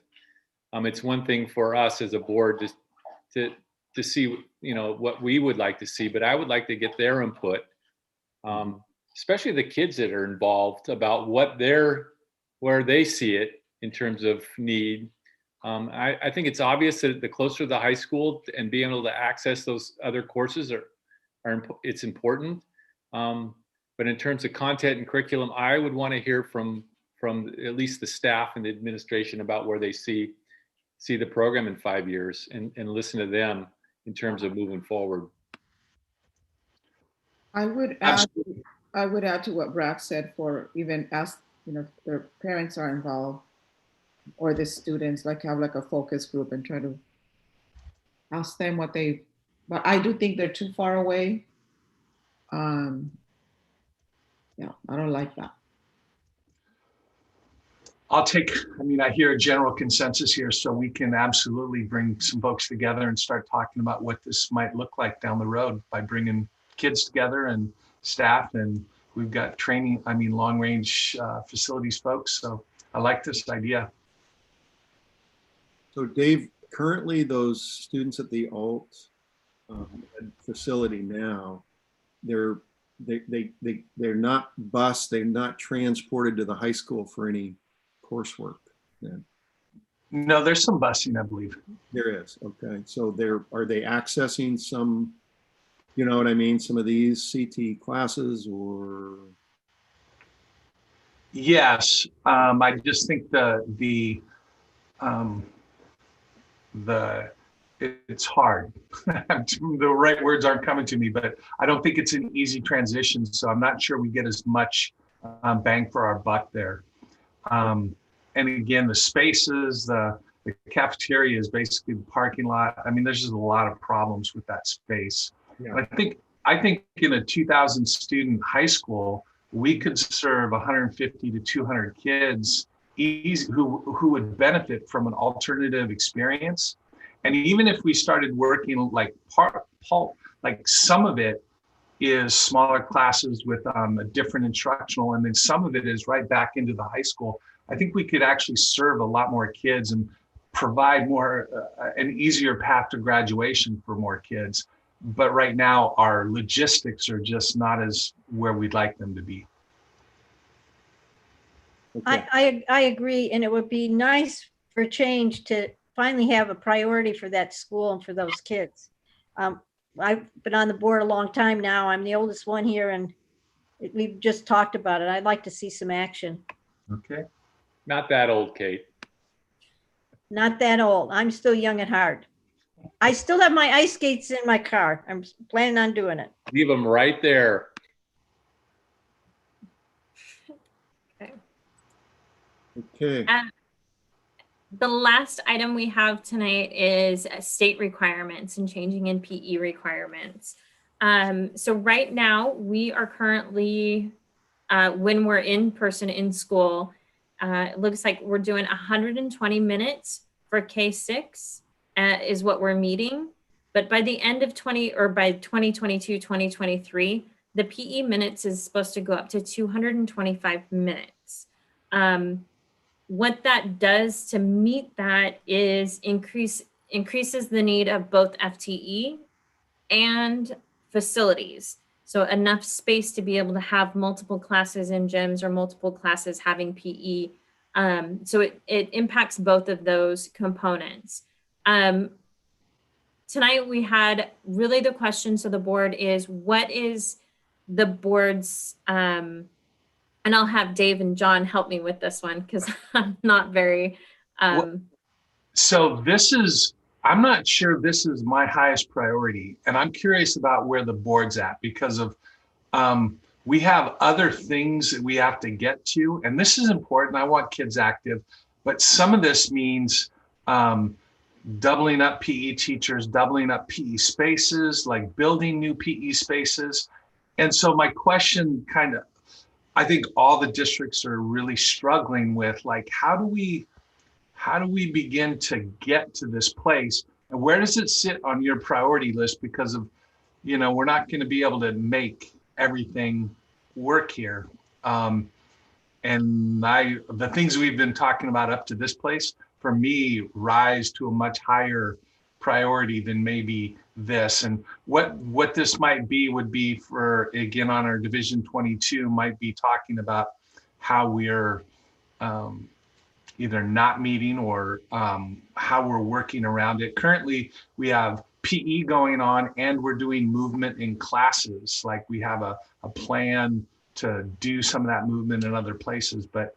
It's one thing for us as a board to see, you know, what we would like to see, but I would like to get their input, especially the kids that are involved, about where they see it in terms of need. I think it's obvious that the closer to the high school and being able to access those other courses it's important. But in terms of content and curriculum, I would want to hear from at least the staff and the administration about where they see the program in 5 years, and listen to them in terms of moving forward. I would add to what Brad said, for even ask, you know, if their parents are involved or the students, like have like a focus group and try to ask them what they, but I do think they're too far away. Yeah, I don't like that. I hear a general consensus here, so we can absolutely bring some folks together and start talking about what this might look like down the road by bringing kids together and staff, and we've got training, long range facilities folks. So I like this idea. So Dave, currently those students at the alt facility now, they're not bused, they're not transported to the high school for any coursework then? No, there's some busing, I believe. There is, okay. So are they accessing some, you know what I mean, some of these CT classes, or? Yes, I just think it's hard. The right words aren't coming to me, but I don't think it's an easy transition. So I'm not sure we get as much bang for our buck there. And again, the spaces, the cafeteria is basically the parking lot. There's just a lot of problems with that space. Yeah. I think in a 2,000 student high school, we could serve 150 to 200 kids easy, who would benefit from an alternative experience. And even if we started working like like some of it is smaller classes with a different instructional, and then some of it is right back into the high school, I think we could actually serve a lot more kids and provide more an easier path to graduation for more kids. But right now our logistics are just not as where we'd like them to be. Okay. I agree, and it would be nice for change to finally have a priority for that school and for those kids. I've been on the board a long time now. I'm the oldest one here, and we've just talked about it. I'd like to see some action. Okay. Not that old, Kate. Not that old. I'm still young at heart. I still have my ice skates in my car. I'm planning on doing it. Leave them right there. Okay. The last item we have tonight is state requirements and changing in PE requirements. So right now we are currently, when we're in person in school, it looks like we're doing 120 minutes for K6 is what we're meeting. But by the end of by 2022, 2023, the PE minutes is supposed to go up to 225 minutes. What that does to meet that is increases the need of both FTE and facilities. So enough space to be able to have multiple classes in gyms or multiple classes having PE. So it impacts both of those components. Tonight we had really the question to the board is, what is the board's, and I'll have Dave and John help me with this one because I'm not very. So I'm not sure this is my highest priority, and I'm curious about where the board's at because of we have other things that we have to get to, and this is important. I want kids active, but some of this means doubling up PE teachers, doubling up PE spaces, like building new PE spaces. And so my question I think all the districts are really struggling with, like, how do we begin to get to this place? And where does it sit on your priority list? Because of, we're not going to be able to make everything work here. And the things we've been talking about up to this place, for me, rise to a much higher priority than maybe this. And what this might be would be for, again, on our Division 22, might be talking about how we're either not meeting or how we're working around it. Currently, we have PE going on and we're doing movement in classes. Like we have a plan to do some of that movement in other places, but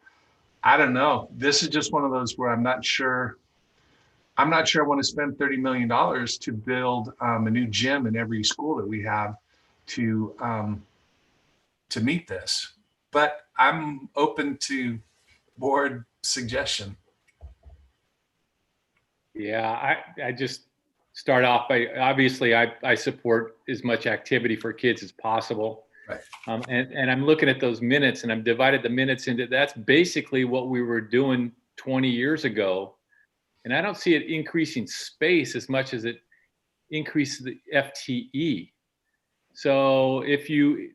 I don't know. This is just one of those where I'm not sure I want to spend $30 million to build a new gym in every school that we have to meet this. But I'm open to board suggestion. Yeah, I just start off by, obviously I support as much activity for kids as possible. Right. And I'm looking at those minutes and I've divided the minutes into, that's basically what we were doing 20 years ago. And I don't see it increasing space as much as it increases the FTE. So if you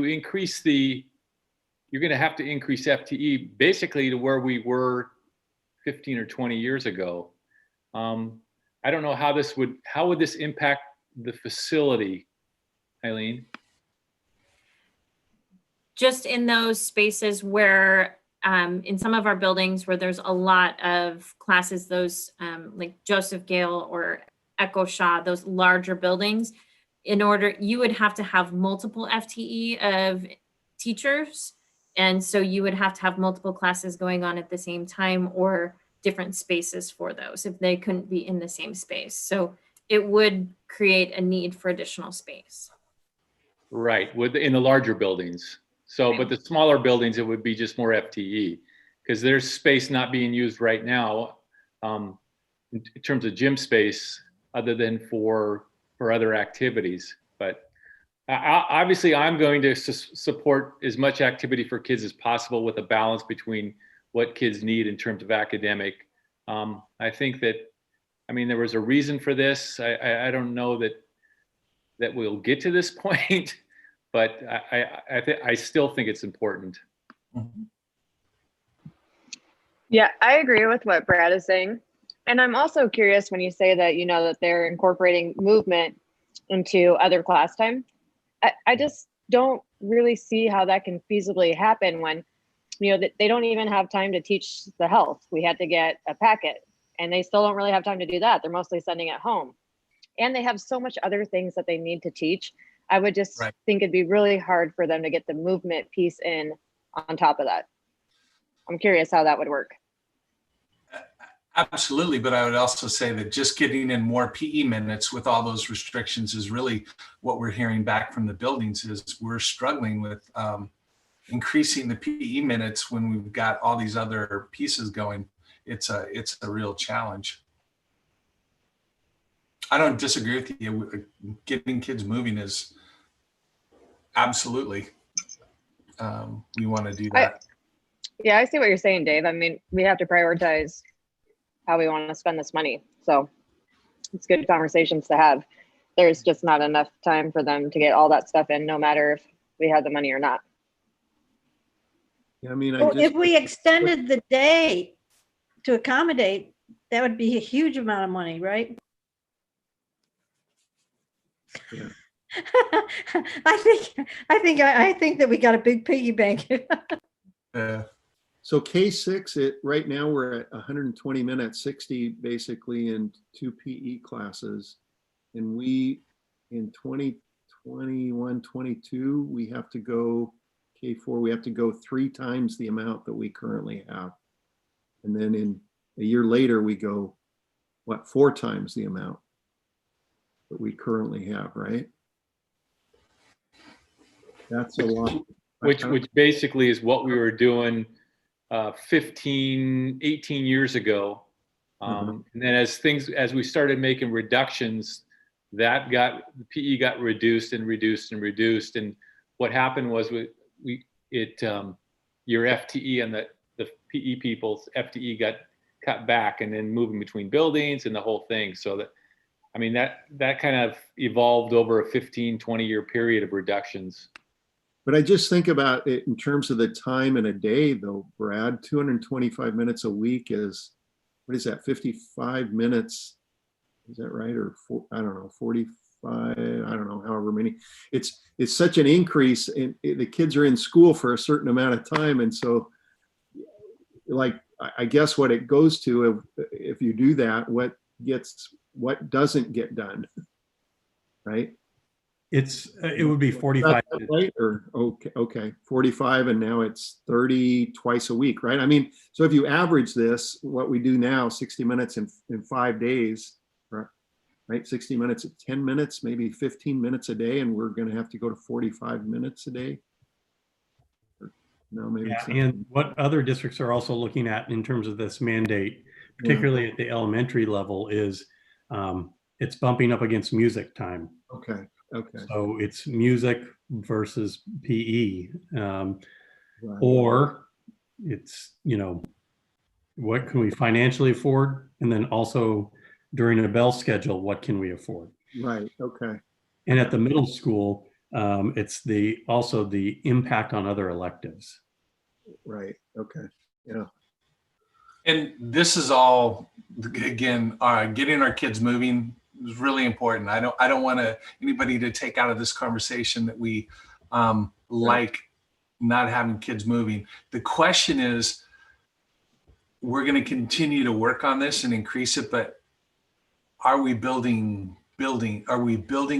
increase you're going to have to increase FTE basically to where we were 15 or 20 years ago. I don't know how would this impact the facility, Eileen? Just in those spaces where in some of our buildings where there's a lot of classes, those like Joseph Gale or Echo Shaw, those larger buildings, you would have to have multiple FTE of teachers. And so you would have to have multiple classes going on at the same time or different spaces for those if they couldn't be in the same space. So it would create a need for additional space. Right, in the larger buildings. So, but the smaller buildings, it would be just more FTE because there's space not being used right now in terms of gym space other than for other activities. But obviously I'm going to support as much activity for kids as possible with a balance between what kids need in terms of academic. I think that, I mean, there was a reason for this. I don't know that we'll get to this point, but I still think it's important. Yeah, I agree with what Brad is saying. And I'm also curious when you say that, you know, that they're incorporating movement into other class time. I just don't really see how that can feasibly happen when, you know, they don't even have time to teach the health. We had to get a packet and they still don't really have time to do that. They're mostly sending it home. And they have so much other things that they need to teach. I would just think it'd be really hard for them to get the movement piece in on top of that. I'm curious how that would work. Absolutely, but I would also say that just getting in more PE minutes with all those restrictions is really what we're hearing back from the buildings is we're struggling with increasing the PE minutes when we've got all these other pieces going. It's a real challenge. I don't disagree with you. Getting kids moving is absolutely, we want to do that. Yeah, I see what you're saying, Dave. I mean, we have to prioritize how we want to spend this money. So it's good conversations to have. There's just not enough time for them to get all that stuff in, no matter if we have the money or not. Yeah, I mean, Well, if we extended the day to accommodate, that would be a huge amount of money, right? Yeah. I think that we got a big piggy bank. So K6, right now we're at 120 minutes, 60 basically in 2 PE classes. And we, in 2021, 22, we have to go, K4, we have to go 3 times the amount that we currently have. And then in a year later, we go, what, 4 times the amount that we currently have, right? That's a lot. Which basically is what we were doing 15, 18 years ago. And then as we started making reductions, the PE got reduced and reduced and reduced. And what happened was your FTE and the PE people's FTE got cut back and then moving between buildings and the whole thing. So that, I mean, that kind of evolved over a 15, 20-year period of reductions. But I just think about it in terms of the time in a day, though, Brad. 225 minutes a week is, what is that, 55 minutes? Is that right? Or I don't know, 45, I don't know, however many. It's such an increase. The kids are in school for a certain amount of time. And so, like, I guess what it goes to, if you do that, what doesn't get done, right? It would be 45. Right? Or okay, 45, and now it's 30 twice a week, right? I mean, so if you average this, what we do now, 60 minutes in 5 days, right? 60 minutes at 10 minutes, maybe 15 minutes a day, and we're going to have to go to 45 minutes a day. No, maybe. Yeah, and what other districts are also looking at in terms of this mandate, particularly at the elementary level, is it's bumping up against music time. Okay. So it's music versus PE, Right. or it's, you know, what can we financially afford? And then also during a bell schedule, what can we afford? Right. Okay. And at the middle school, it's also the impact on other electives. Right. Okay. Yeah. And this is all, again, getting our kids moving is really important. I don't want anybody to take out of this conversation that we like not having kids moving. The question is, we're going to continue to work on this and increase it, but are we building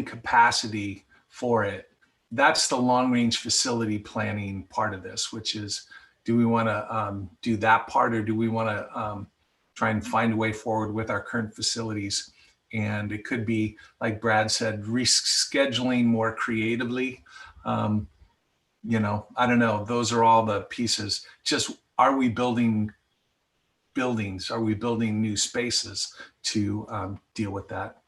capacity for it? That's the long range facility planning part of this, which is, do we want to do that part, or do we want to try and find a way forward with our current facilities? And it could be, like Brad said, rescheduling more creatively. You know, I don't know. Those are all the pieces. Just, are we building buildings? Are we building new spaces to deal with that?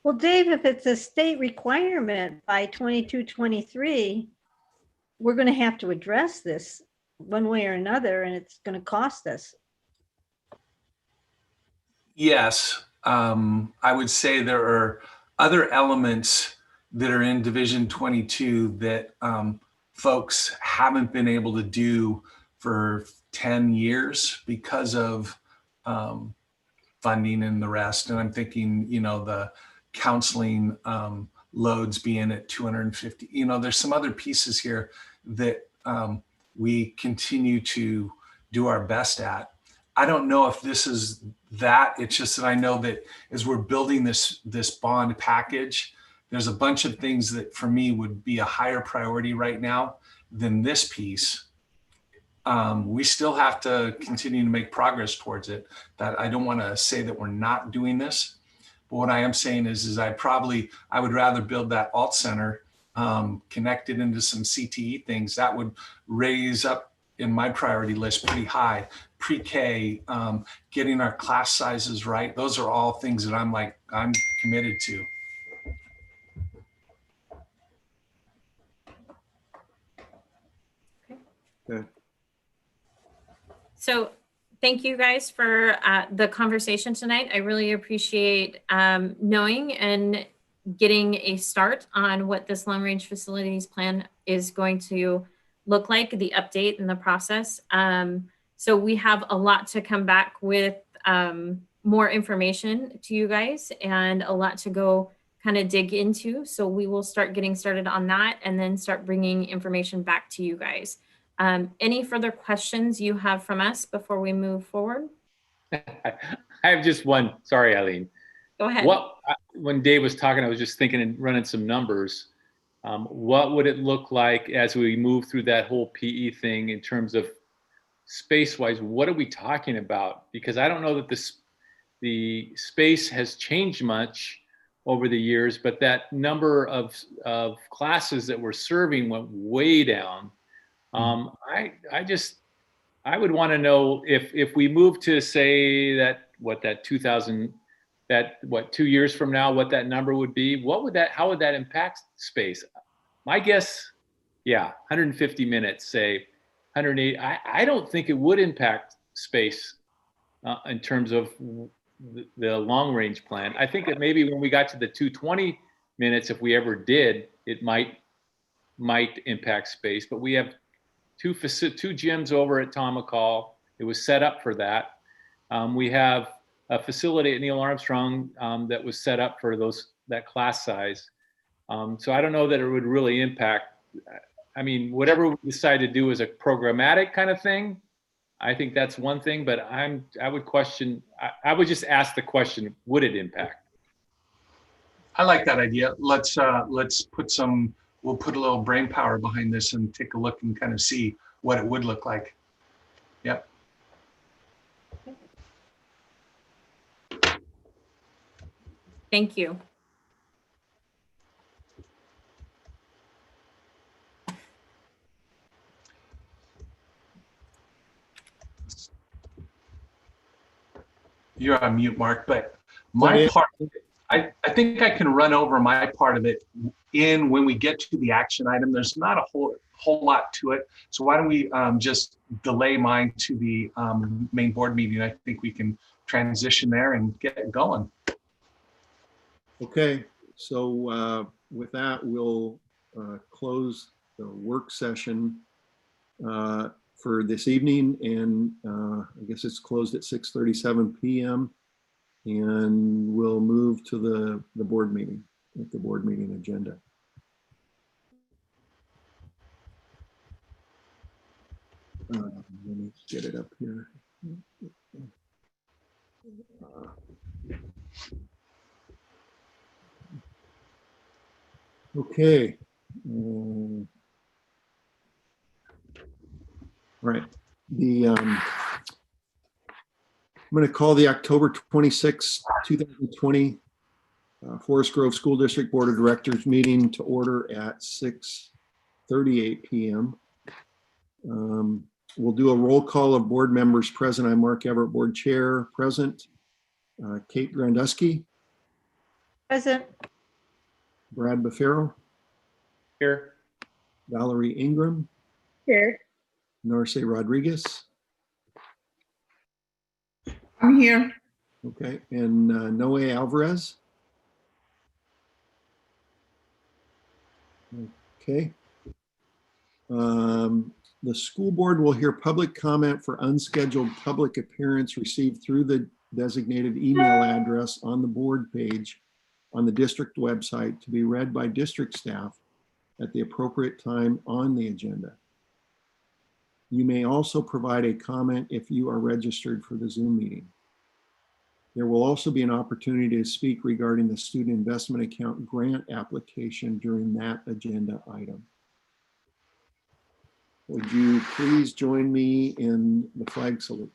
Well, Dave, if it's a state requirement by 22, 23, we're going to have to address this one way or another, and it's going to cost us. Yes, I would say there are other elements that are in Division 22 that folks haven't been able to do for 10 years because of funding and the rest. And I'm thinking, you know, the counseling loads being at 250, you know, there's some other pieces here that we continue to do our best at. I don't know if this is that. It's just that I know that as we're building this bond package, there's a bunch of things that for me would be a higher priority right now than this piece. We still have to continue to make progress towards it. That I don't want to say that we're not doing this, but what I am saying is I would rather build that alt center connected into some CTE things that would raise up in my priority list pretty high. Pre-K, getting our class sizes right. Those are all things that I'm committed to. Okay. So thank you guys for the conversation tonight. I really appreciate knowing and getting a start on what this long range facilities plan is going to look like, the update and the process. So we have a lot to come back with more information to you guys and a lot to go kind of dig into. So we will start getting started on that and then start bringing information back to you guys. Any further questions you have from us before we move forward? I have just one. Sorry, Eileen. Go ahead. When Dave was talking, I was just thinking and running some numbers. What would it look like as we move through that whole PE thing in terms of space-wise? What are we talking about? Because I don't know that the space has changed much over the years, but that number of classes that we're serving went way down. I would want to know if we move to say that 2 years from now, what that number would be. How would that impact space? My guess, 150 minutes, say 180. I don't think it would impact space in terms of the long range plan. I think that maybe when we got to the 220 minutes, if we ever did, it might impact space. But we have two gyms over at Tom McCall. It was set up for that. We have a facility at Neil Armstrong that was set up for that class size. So I don't know that it would really impact. I mean, whatever we decide to do as a programmatic kind of thing, I think that's one thing. But I would just ask the question: would it impact? I like that idea. Let's we'll put a little brain power behind this and take a look and kind of see what it would look like. Yep. Thank you. You're on mute, Mark, but my part, I think I can run over my part of it when we get to the action item. There's not a whole lot to it. So why don't we just delay mine to the main board meeting? I think we can transition there and get going. Okay, so with that, we'll close the work session for this evening, and I guess it's closed at 6:37 p.m. and we'll move to the board meeting, with the board meeting agenda. Let me get it up here. Okay. All right. I'm going to call the October 26, 2020 Forest Grove School District Board of Directors meeting to order at 6:38 p.m. We'll do a roll call of board members present. I'm Mark Everett, Board Chair. Present. Kate Grandusky. Present. Brad Bafero. Here. Valerie Ingram. Here. Narce Rodriguez. I'm here. Okay, and Noe Alvarez. Okay. The school board will hear public comment for unscheduled public appearance received through the designated email address on the board page on the district website to be read by district staff at the appropriate time on the agenda. You may also provide a comment if you are registered for the Zoom meeting. There will also be an opportunity to speak regarding the student investment account grant application during that agenda item. Would you please join me in the flag salute?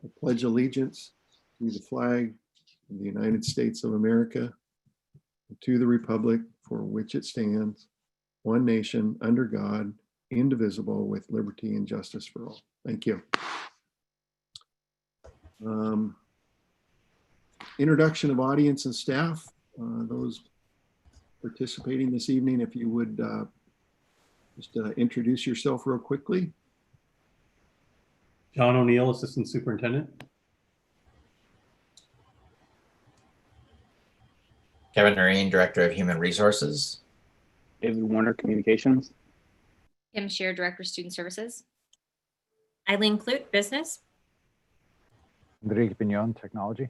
I pledge allegiance to the flag of the United States of America, and to the republic for which it stands, one nation, under God, indivisible, with liberty and justice for all. Thank you. Introduction of audience and staff. Those participating this evening, if you would just introduce yourself real quickly. John O'Neill, Assistant Superintendent. Kevin Noreen, Director of Human Resources. David Warner, Communications. Kim Shear, Director of Student Services. Eileen Clute, Business. Enrique Piñon, Technology.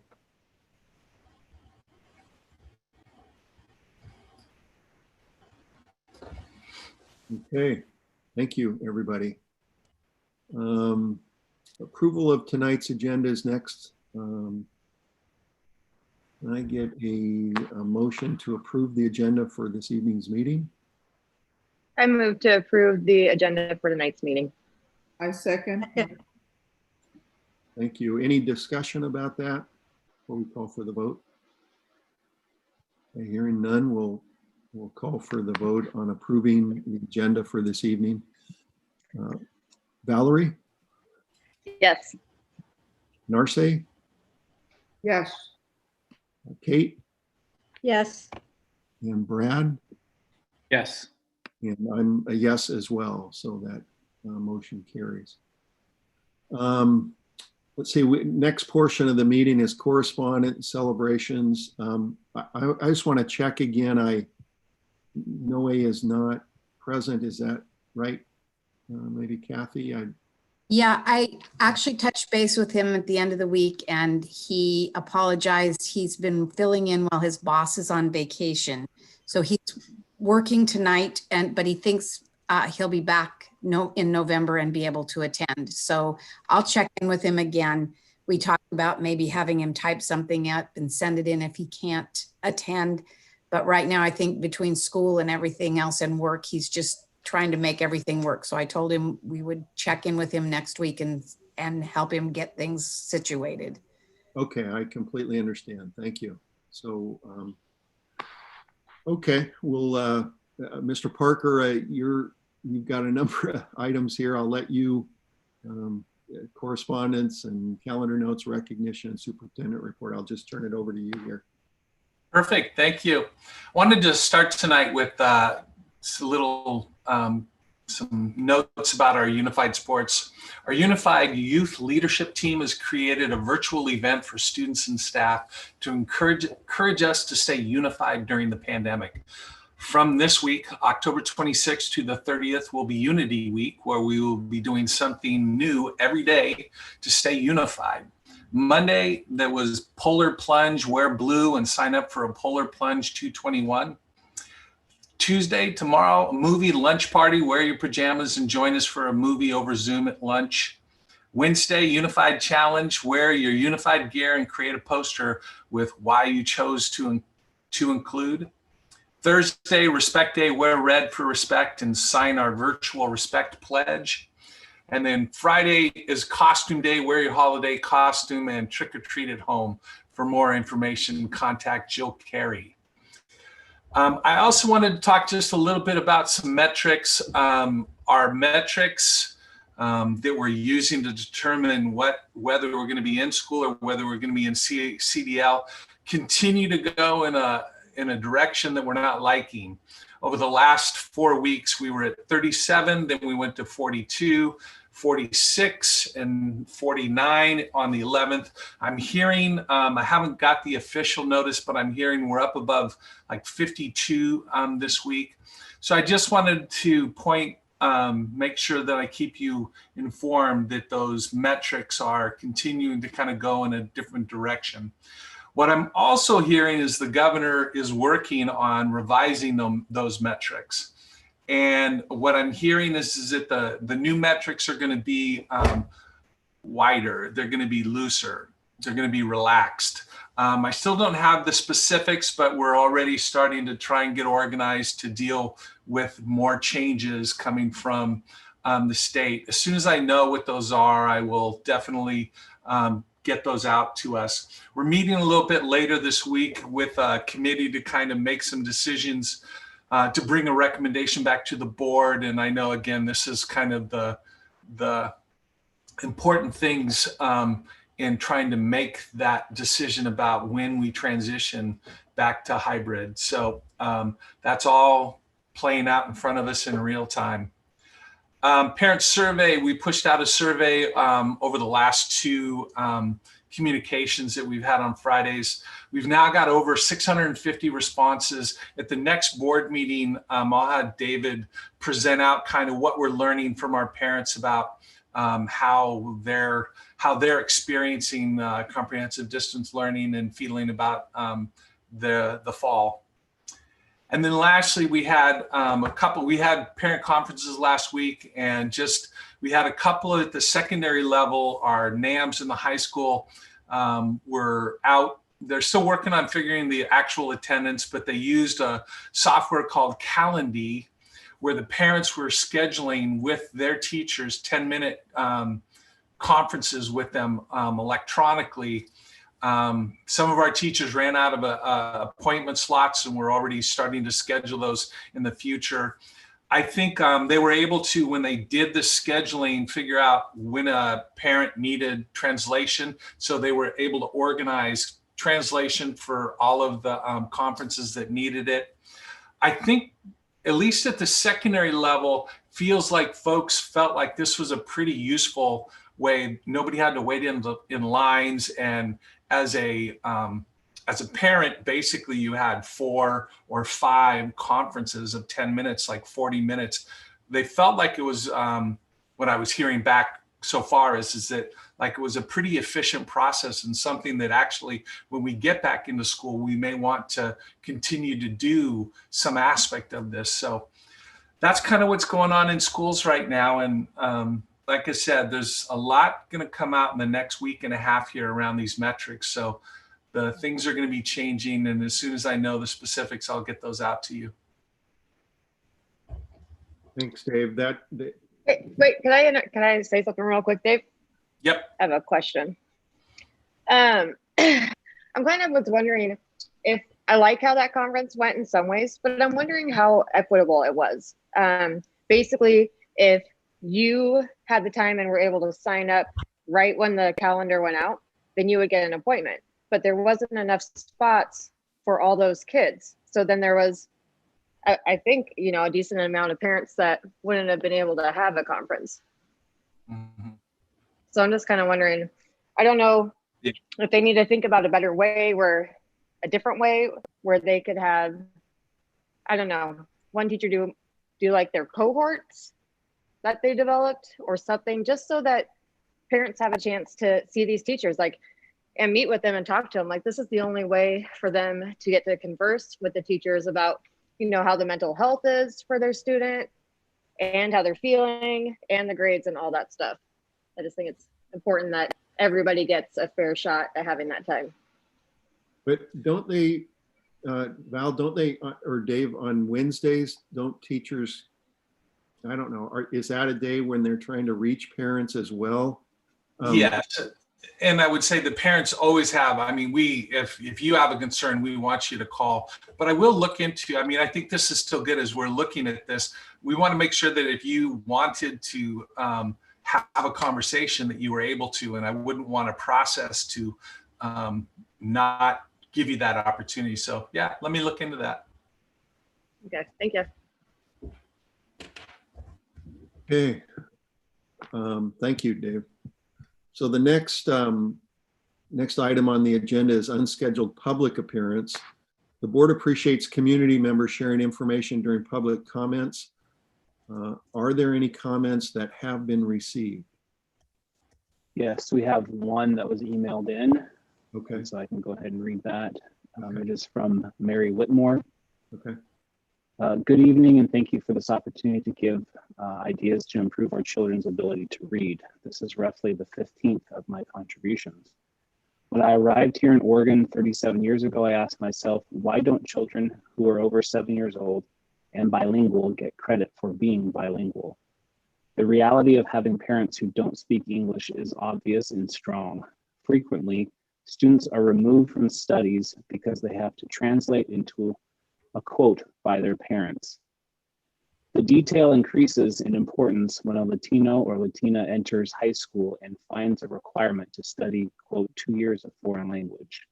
Okay, thank you, everybody. Approval of tonight's agenda is next. Can I get a motion to approve the agenda for this evening's meeting? I move to approve the agenda for tonight's meeting. I second. Thank you. Any discussion about that before we call for the vote? Okay, hearing none, we'll call for the vote on approving the agenda for this evening. Valerie? Yes. Narce? Yes. Kate? Yes. And Brad? Yes. And I'm a yes as well, so that motion carries. Let's see, next portion of the meeting is correspondence celebrations. I just want to check again. Noe is not present, is that right? Maybe Kathy? Yeah, I actually touched base with him at the end of the week and he apologized. He's been filling in while his boss is on vacation. So he's working tonight, but he thinks he'll be back in November and be able to attend. So I'll check in with him again. We talked about maybe having him type something up and send it in if he can't attend. But right now, I think between school and everything else and work, he's just trying to make everything work. So I told him we would check in with him next week and help him get things situated. Okay, I completely understand. Thank you. So, okay, well, Mr. Parker, you've got a number of items here. I'll let you, correspondence and calendar notes, recognition, and superintendent report. I'll just turn it over to you here. Perfect, thank you. Wanted to start tonight with some notes about our unified sports. Our unified youth leadership team has created a virtual event for students and staff to encourage us to stay unified during the pandemic. From this week, October 26th to the 30th will be Unity Week, where we will be doing something new every day to stay unified. Monday, there was Polar Plunge, wear blue and sign up for a Polar Plunge 221. Tuesday, tomorrow, movie lunch party, wear your pajamas and join us for a movie over Zoom at lunch. Wednesday, Unified Challenge, wear your unified gear and create a poster with why you chose to include. Thursday, Respect Day, wear red for respect and sign our virtual respect pledge. And then Friday is Costume Day, wear your holiday costume and trick or treat at home. For more information, contact Jill Carey. I also wanted to talk just a little bit about some metrics. Our metrics that we're using to determine whether we're going to be in school or whether we're going to be in CDL continue to go in a direction that we're not liking. over the last 4 weeks, we were at 37, then we went to 42, 46, and 49 on the 11th. I'm hearing, I haven't got the official notice, but I'm hearing we're up above like 52 this week. So I just wanted to make sure that I keep you informed that those metrics are continuing to kind of go in a different direction. What I'm also hearing is the governor is working on revising those metrics. And what I'm hearing is that the new metrics are going to be wider. They're going to be looser. They're going to be relaxed. I still don't have the specifics, but we're already starting to try and get organized to deal with more changes coming from the state. As soon as I know what those are, I will definitely get those out to us. We're meeting a little bit later this week with a committee to kind of make some decisions to bring a recommendation back to the board. And I know, again, this is kind of the important things in trying to make that decision about when we transition back to hybrid. So that's all playing out in front of us in real time. Parent survey, we pushed out a survey over the last 2 communications that we've had on Fridays. We've now got over 650 responses. At the next board meeting, I'll have David present out kind of what we're learning from our parents about how they're experiencing comprehensive distance learning and feeling about the fall. And then lastly, we had we had parent conferences last week, and we had a couple at the secondary level. Our NAMs in the high school were out. They're still working on figuring the actual attendance, but they used a software called Calendly, where the parents were scheduling with their teachers 10-minute conferences with them electronically. Some of our teachers ran out of appointment slots, and we're already starting to schedule those in the future. I think they were able to, when they did the scheduling, figure out when a parent needed translation. So they were able to organize translation for all of the conferences that needed it. I think, at least at the secondary level, feels like folks felt like this was a pretty useful way. Nobody had to wait in lines, and as a parent, basically you had 4 or 5 conferences of 10 minutes, like 40 minutes. They felt like it was, what I was hearing back so far is that like it was a pretty efficient process, and something that actually, when we get back into school, we may want to continue to do some aspect of this. So that's kind of what's going on in schools right now. And like I said, there's a lot going to come out in the next week and a half here around these metrics. So the things are going to be changing. And as soon as I know the specifics, I'll get those out to you. Thanks, Dave. Wait, can I say something real quick, Dave? Yep. I have a question. I'm kind of was wondering if I like how that conference went in some ways, but I'm wondering how equitable it was. Basically, if you had the time and were able to sign up right when the calendar went out, then you would get an appointment. But there wasn't enough spots for all those kids. So then there was, I think, a decent amount of parents that wouldn't have been able to have a conference. Mm-hmm. So I'm just kind of wondering, I don't know if they need to think about a different way where they could have, I don't know, one teacher do like their cohorts that they developed or something, just so that parents have a chance to see these teachers and meet with them and talk to them. Like, this is the only way for them to get to converse with the teachers about, how the mental health is for their student and how they're feeling and the grades and all that stuff. I just think it's important that everybody gets a fair shot at having that time. But don't they, Val, or Dave, on Wednesdays, don't teachers, I don't know, is that a day when they're trying to reach parents as well? Yes. And I would say the parents always have, if you have a concern, we want you to call. But I will look into, I think this is still good as we're looking at this. We want to make sure that if you wanted to have a conversation, that you were able to, and I wouldn't want a process to not give you that opportunity. So yeah, let me look into that. Okay, thank you. Okay. Thank you, Dave. So the next item on the agenda is unscheduled public appearance. The board appreciates community members sharing information during public comments. Are there any comments that have been received? Yes, we have one that was emailed in. Okay. So I can go ahead and read that. Okay. It is from Mary Whitmore. Okay. Good evening, and thank you for this opportunity to give ideas to improve our children's ability to read. This is roughly the 15th of my contributions. When I arrived here in Oregon 37 years ago, I asked myself, why don't children who are over 7 years old and bilingual get credit for being bilingual? The reality of having parents who don't speak English is obvious and strong. Frequently, students are removed from studies because they have to translate into a quote by their parents. The detail increases in importance when a Latino or Latina enters high school and finds a requirement to study, quote, 2 years of foreign language.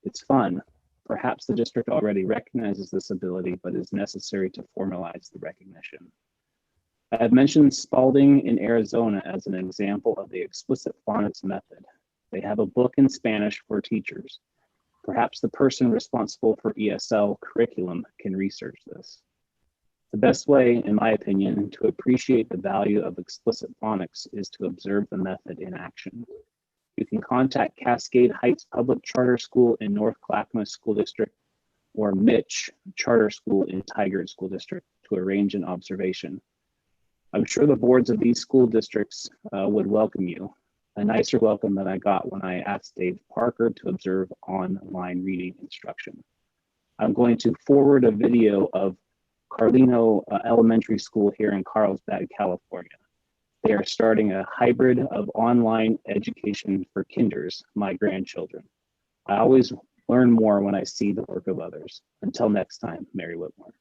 It's fun. Perhaps the district already recognizes this ability, but is necessary to formalize the recognition. I have mentioned Spalding in Arizona as an example of the explicit phonics method. They have a book in Spanish for teachers. Perhaps the person responsible for ESL curriculum can research this. The best way, in my opinion, to appreciate the value of explicit phonics is to observe the method in action. You can contact Cascade Heights Public Charter School in North Clackamas School District or Mitch Charter School in Tigard School District to arrange an observation. I'm sure the boards of these school districts would welcome you. A nicer welcome than I got when I asked Dave Parker to observe online reading instruction. I'm going to forward a video of Carlino Elementary School here in Carlsbad, California. They are starting a hybrid of online education for kinders, my grandchildren. I always learn more when I see the work of others. Until next time, Mary Whitmore.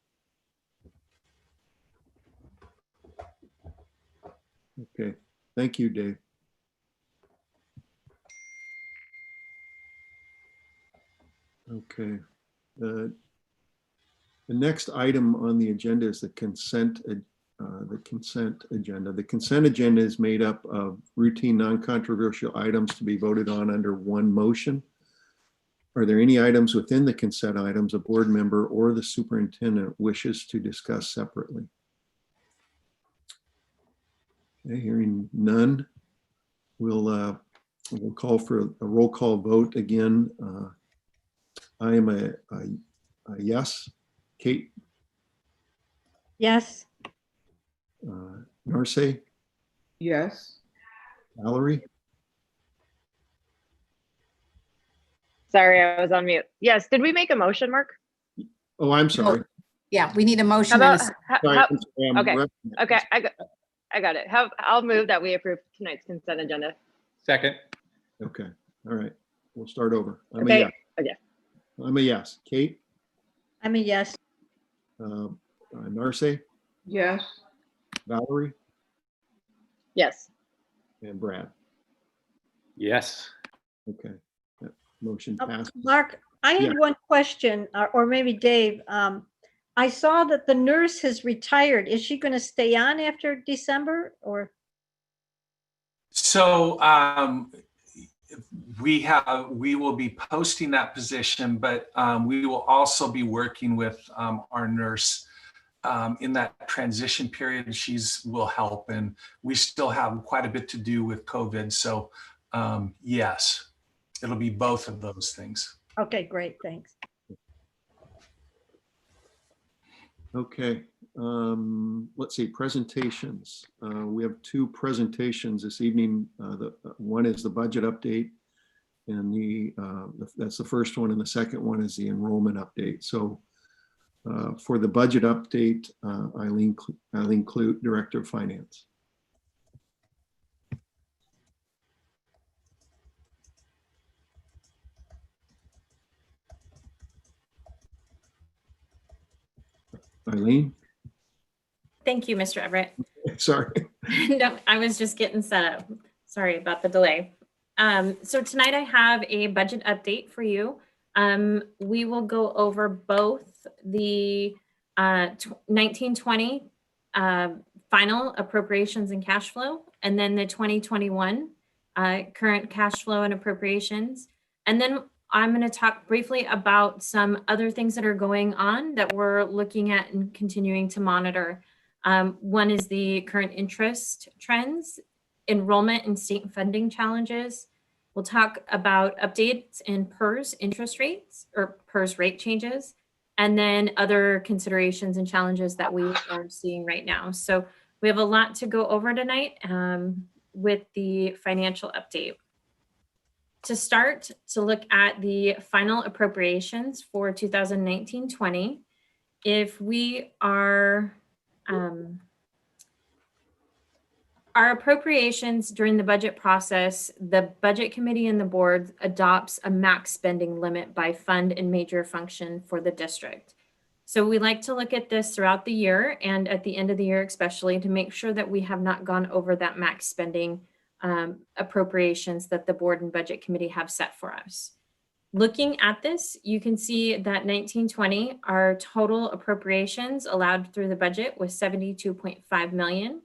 Okay, thank you, Dave. Okay. The next item on the agenda is the consent agenda. The consent agenda is made up of routine, non-controversial items to be voted on under one motion. Are there any items within the consent items a board member or the superintendent wishes to discuss separately? Okay, hearing none, we'll call for a roll call vote again. I am a yes. Kate? Yes. Narce? Yes. Valerie? Sorry, I was on mute. Yes, did we make a motion, Mark? Oh, I'm sorry. Yeah, we need a How motion. about, And Sorry, I'm sorry, I'm okay. recognizing. Okay, I got it. I'll move that we approve tonight's consent agenda. Second. Okay, all right. We'll start over. I'm Okay. a yes. Okay. I'm a yes. Kate? I'm a yes. Narce? Yes. Valerie? Yes. And Brad? Yes. Okay. That motion passed. Mark, I had Yeah. one question, or maybe Dave. I saw that the nurse has retired. Is she going to stay on after December or? So we will be posting that position, but we will also be working with our nurse in that transition period. Will help, and we still have quite a bit to do with COVID. So yes, it'll be both of those things. Okay, great, thanks. Okay, let's see, presentations. We have two presentations this evening. One is the budget update, and that's the first one, and the second one is the enrollment update. So for the budget update, Eileen Clute, Director of Finance. Eileen? Thank you, Mr. Everett. Sorry. No, I was just getting set up. Sorry about the delay. So tonight I have a budget update for you. We will go over both the 1920 final appropriations and cash flow, and then the 2021 current cash flow and appropriations. And then I'm going to talk briefly about some other things that are going on that we're looking at and continuing to monitor. One is the current interest trends, enrollment and state funding challenges. We'll talk about updates in PERS interest rates or PERS rate changes, and then other considerations and challenges that we are seeing right now. So we have a lot to go over tonight with the financial update. To start, to look at the final appropriations for 2019-20, if we are, our appropriations during the budget process, the budget committee and the board adopts a max spending limit by fund and major function for the district. So we like to look at this throughout the year and at the end of the year, especially to make sure that we have not gone over that max spending appropriations that the board and budget committee have set for us. Looking at this, you can see that 1920, our total appropriations allowed through the budget was 72.5 million.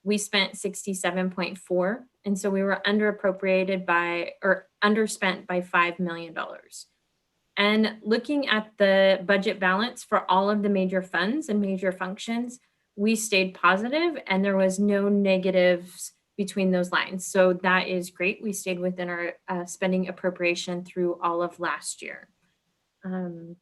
We spent 67.4, and so we were underspent by $5 million. And looking at the budget balance for all of the major funds and major functions, we stayed positive and there was no negatives between those lines. So that is great. We stayed within our spending appropriation through all of last year. And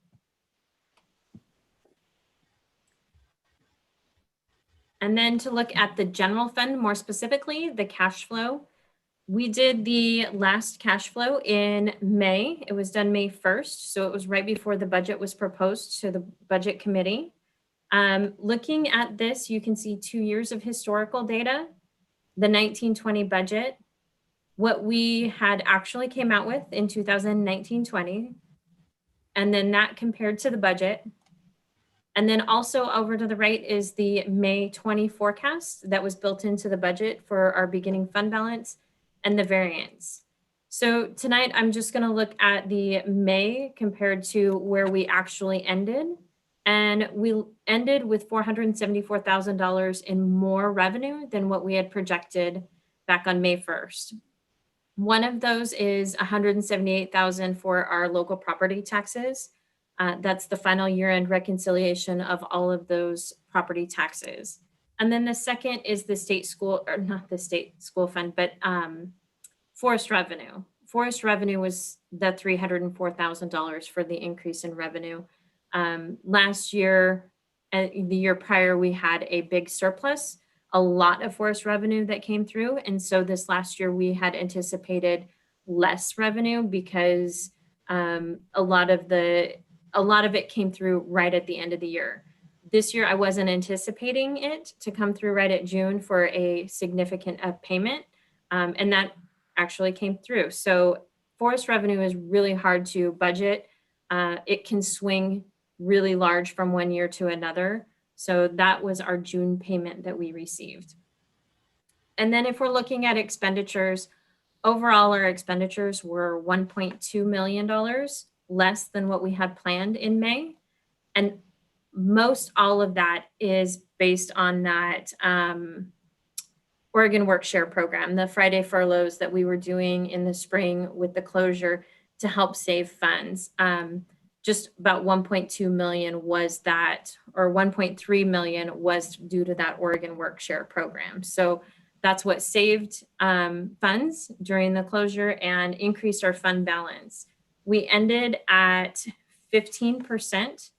then to look at the general fund, more specifically, the cash flow. We did the last cash flow in May. It was done May 1st. So it was right before the budget was proposed to the budget committee. Looking at this, you can see 2 years of historical data, the 1920 budget, what we had actually came out with in 2019-20, and then that compared to the budget. And then also over to the right is the May 20 forecast that was built into the budget for our beginning fund balance and the variance. So tonight I'm just going to look at the May compared to where we actually ended. And we ended with $474,000 in more revenue than what we had projected back on May 1st. One of those is $178,000 for our local property taxes. That's the final year-end reconciliation of all of those property taxes. And then the second is the state school, or not the state school fund, but forest revenue. Forest revenue was the $304,000 for the increase in revenue. Last year, the year prior, we had a big surplus, a lot of forest revenue that came through. And so this last year we had anticipated less revenue because a lot of it came through right at the end of the year. This year, I wasn't anticipating it to come through right at June for a significant payment, and that actually came through. So forest revenue is really hard to budget. It can swing really large from one year to another. So that was our June payment that we received. And then if we're looking at expenditures, overall our expenditures were $1.2 million less than what we had planned in May. And most all of that is based on that Oregon Work Share program, the Friday furloughs that we were doing in the spring with the closure to help save funds. Just about 1.2 million was that, or 1.3 million was due to that Oregon Work Share program. So that's what saved funds during the closure and increased our fund balance. We ended at 15%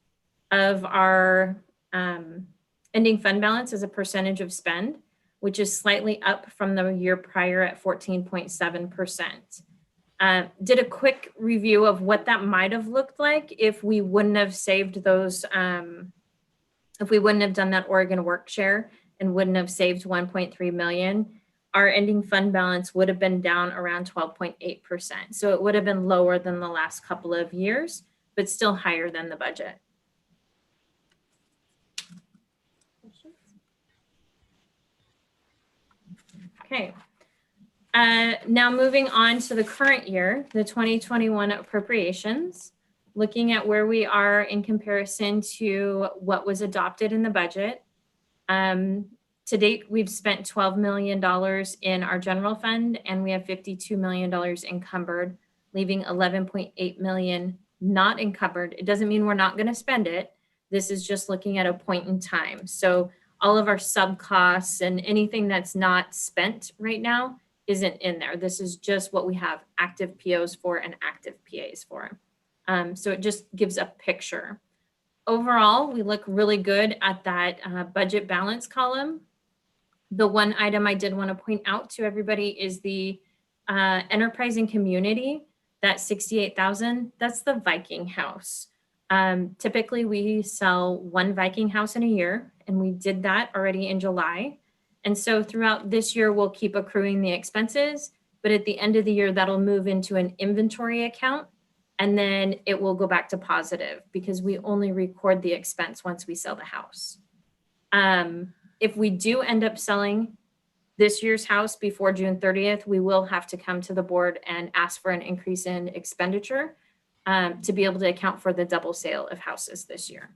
of our ending fund balance as a percentage of spend, which is slightly up from the year prior at 14.7%. Did a quick review of what that might have looked like if we wouldn't have saved those, if we wouldn't have done that Oregon Work Share and wouldn't have saved 1.3 million, our ending fund balance would have been down around 12.8%. So it would have been lower than the last couple of years, but still higher than the budget. Okay. Now moving on to the current year, the 2021 appropriations. looking at where we are in comparison to what was adopted in the budget. To date, we've spent $12 million in our general fund, and we have $52 million encumbered, leaving 11.8 million not encumbered. It doesn't mean we're not going to spend it. This is just looking at a point in time. So all of our sub costs and anything that's not spent right now isn't in there. This is just what we have active POs for and active PAs for. So it just gives a picture. Overall, we look really good at that budget balance column. The one item I did want to point out to everybody is the enterprise and community, that 68,000, that's the Viking house. Typically we sell one Viking house in a year, and we did that already in July. And so throughout this year, we'll keep accruing the expenses, but at the end of the year, that'll move into an inventory account, and then it will go back to positive because we only record the expense once we sell the house. If we do end up selling this year's house before June 30th, we will have to come to the board and ask for an increase in expenditure to be able to account for the double sale of houses this year.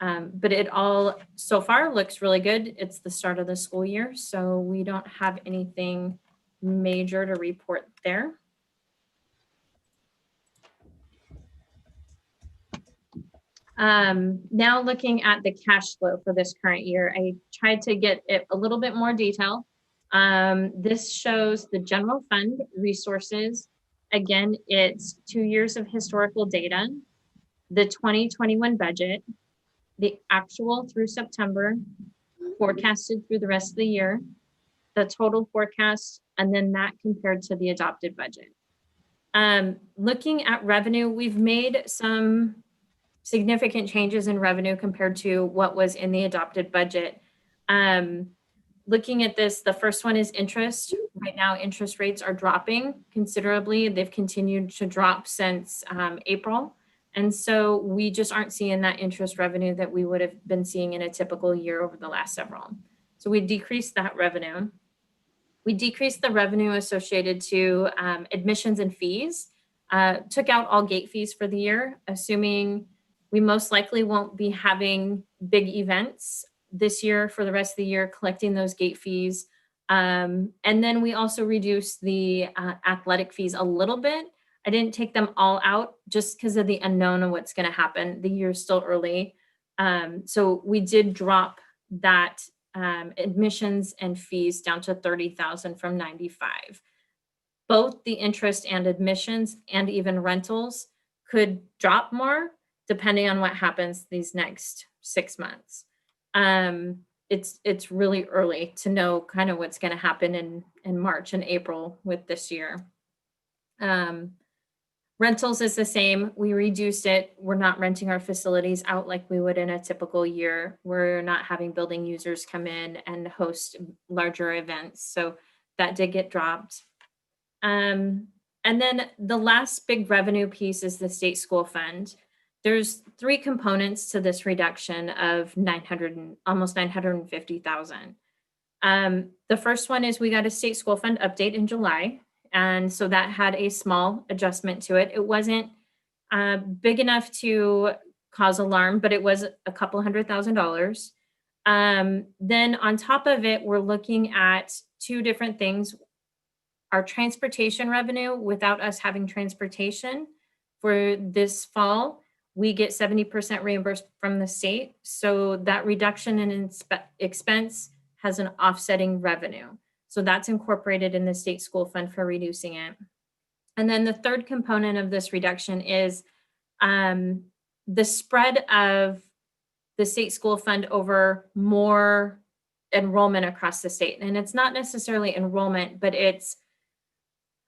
But it all so far looks really good. It's the start of the school year, so we don't have anything major to report there. Now looking at the cash flow for this current year, I tried to get it a little bit more detail. This shows the general fund resources. Again, it's 2 years of historical data, the 2021 budget, the actual through September, forecasted through the rest of the year, the total forecast, and then that compared to the adopted budget. Looking at revenue, we've made some significant changes in revenue compared to what was in the adopted budget. Looking at this, the first one is interest. Right now, interest rates are dropping considerably. They've continued to drop since April. And so we just aren't seeing that interest revenue that we would have been seeing in a typical year over the last several. So we decreased that revenue. We decreased the revenue associated to admissions and fees, took out all gate fees for the year, assuming we most likely won't be having big events this year for the rest of the year, collecting those gate fees. And then we also reduced the athletic fees a little bit. I didn't take them all out just because of the unknown of what's going to happen. The year is still early. So we did drop that admissions and fees down to 30,000 from 95. Both the interest and admissions and even rentals could drop more depending on what happens these next 6 months. It's really early to know kind of what's going to happen in March and April with this year. Rentals is the same. We reduced it. We're not renting our facilities out like we would in a typical year. We're not having building users come in and host larger events. So that did get dropped. And then the last big revenue piece is the state school fund. There's 3 components to this reduction of almost 950,000. The first one is we got a state school fund update in July. And so that had a small adjustment to it. It wasn't big enough to cause alarm, but it was a couple $100,000. Then on top of it, we're looking at 2 different things. Our transportation revenue, without us having transportation for this fall, we get 70% reimbursed from the state. So that reduction in expense has an offsetting revenue. So that's incorporated in the state school fund for reducing it. And then the third component of this reduction is the spread of the state school fund over more enrollment across the state. And it's not necessarily enrollment, but it's,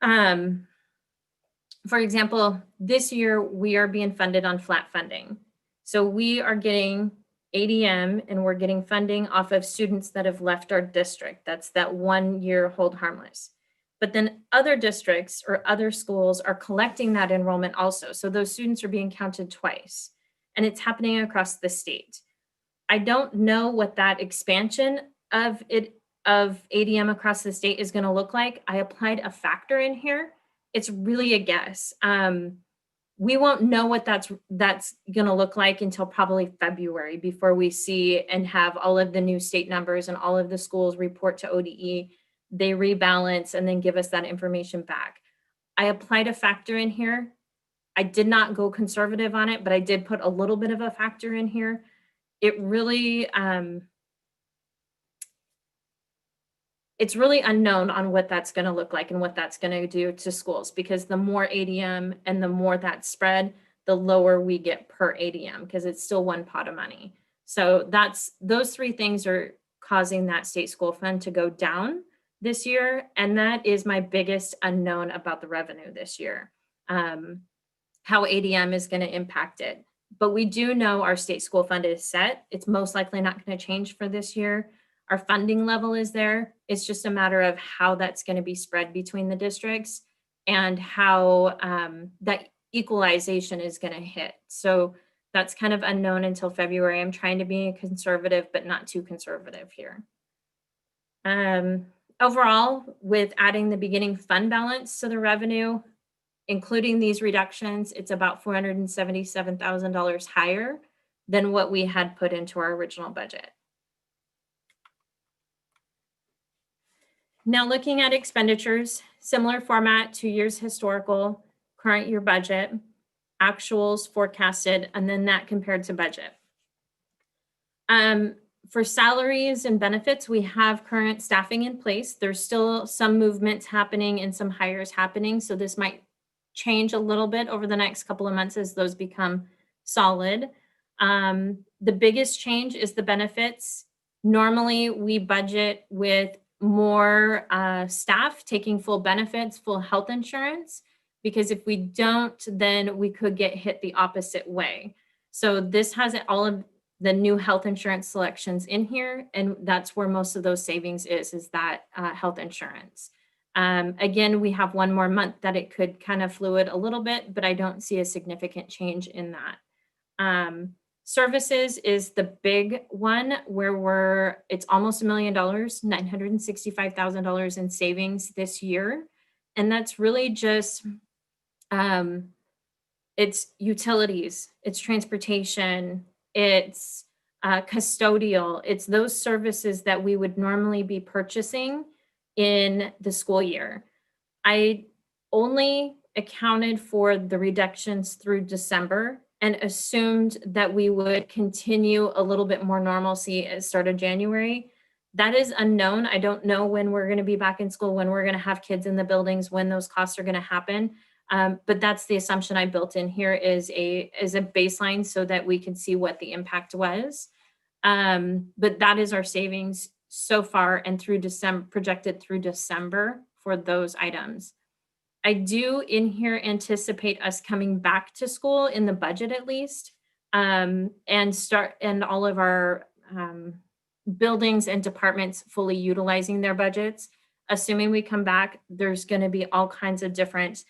for example, this year we are being funded on flat funding. So we are getting ADM and we're getting funding off of students that have left our district. That's that 1 year hold harmless. But then other districts or other schools are collecting that enrollment also. So those students are being counted twice, and it's happening across the state. I don't know what that expansion of ADM across the state is going to look like. I applied a factor in here. It's really a guess. we won't know what that's going to look like until probably February before we see and have all of the new state numbers and all of the schools report to ODE. They rebalance and then give us that information back. I applied a factor in here. I did not go conservative on it, but I did put a little bit of a factor in here. It really, it's really unknown on what that's going to look like and what that's going to do to schools, because the more ADM and the more that's spread, the lower we get per ADM, because it's still one pot of money. So those three things are causing that state school fund to go down this year. And that is my biggest unknown about the revenue this year, how ADM is going to impact it. But we do know our state school fund is set. It's most likely not going to change for this year. Our funding level is there. It's just a matter of how that's going to be spread between the districts and how that equalization is going to hit. So that's kind of unknown until February. I'm trying to be conservative, but not too conservative here. Overall, with adding the beginning fund balance to the revenue, including these reductions, it's about $477,000 higher than what we had put into our original budget. Now looking at expenditures, similar format, 2 years historical, current year budget, actuals forecasted, and then that compared to budget. For salaries and benefits, we have current staffing in place. There's still some movements happening and some hires happening. So this might change a little bit over the next couple of months as those become solid. The biggest change is the benefits. Normally we budget with more staff taking full benefits, full health insurance, because if we don't, then we could get hit the opposite way. So this has all of the new health insurance selections in here, and that's where most of those savings is that health insurance. Again, we have one more month that it could kind of fluid a little bit, but I don't see a significant change in that. Services is the big one where it's almost $1 million, $965,000 in savings this year. And that's really just, it's utilities, it's transportation, it's custodial, it's those services that we would normally be purchasing in the school year. I only accounted for the reductions through December and assumed that we would continue a little bit more normalcy at the start of January. That is unknown. I don't know when we're going to be back in school, when we're going to have kids in the buildings, when those costs are going to happen. But that's the assumption I built in here is a baseline so that we can see what the impact was. But that is our savings so far and through December, projected through December for those items. I do in here anticipate us coming back to school in the budget at least, and all of our buildings and departments fully utilizing their budgets. Assuming we come back, there's going to be all kinds of different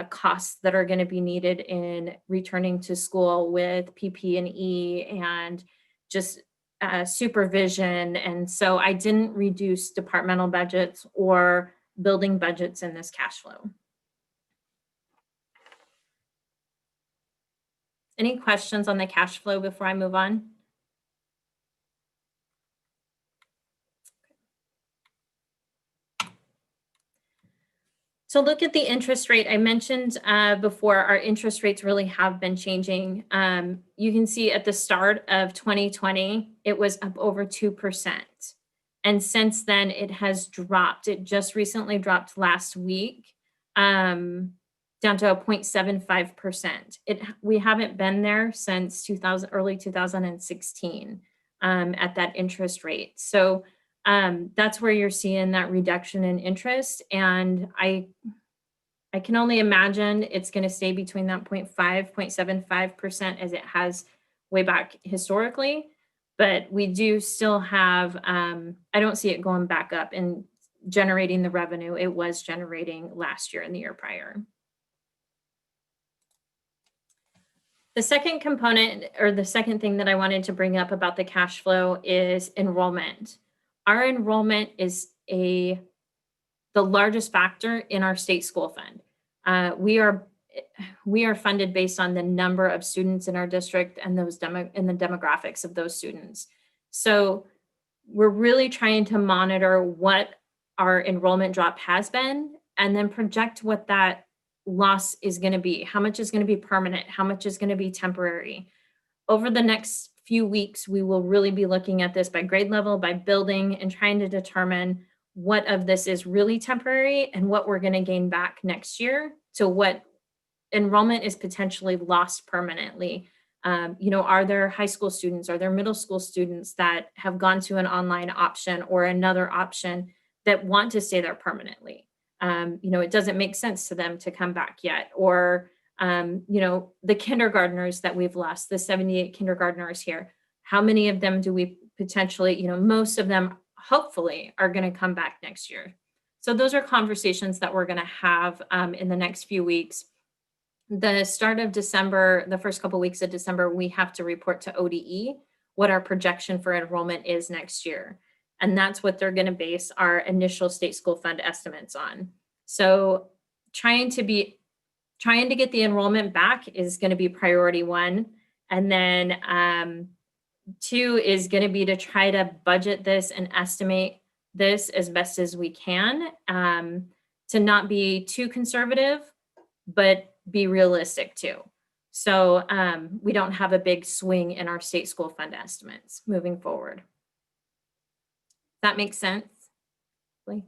costs that are going to be needed in returning to school with PP&E and just supervision. And so I didn't reduce departmental budgets or building budgets in this cash flow. Any questions on the cash flow before I move on? So look at the interest rate. I mentioned before, our interest rates really have been changing. You can see at the start of 2020, it was up over 2%. And since then, it has dropped. It just recently dropped last week down to a 0.75%. We haven't been there since early 2016 at that interest rate. So that's where you're seeing that reduction in interest. And I can only imagine it's going to stay between that 0.75% as it has way back historically. But we do still have, I don't see it going back up and generating the revenue it was generating last year and the year prior. The second component, or the second thing that I wanted to bring up about the cash flow, is enrollment. Our enrollment is the largest factor in our state school fund. We are we are funded based on the number of students in our district and those the demographics of those students. So we're really trying to monitor what our enrollment drop has been and then project what that loss is going to be. How much is going to be permanent? How much is going to be temporary? Over the next few weeks, we will really be looking at this by grade level, by building, and trying to determine what of this is really temporary and what we're going to gain back next year. So what enrollment is potentially lost permanently. Are there high school students, are there middle school students that have gone to an online option or another option that want to stay there permanently? It doesn't make sense to them to come back yet. Or, the kindergartners that we've lost, the 78 kindergartners here, how many of them do we potentially, most of them hopefully are going to come back next year. So those are conversations that we're going to have in the next few weeks. The start of December, the first couple of weeks of December, we have to report to ODE what our projection for enrollment is next year. And that's what they're going to base our initial state school fund estimates on. So trying to get the enrollment back is going to be priority one. And then 2 is going to be to try to budget this and estimate this as best as we can, to not be too conservative, but be realistic too. So we don't have a big swing in our state school fund estimates moving forward. That makes sense? Okay.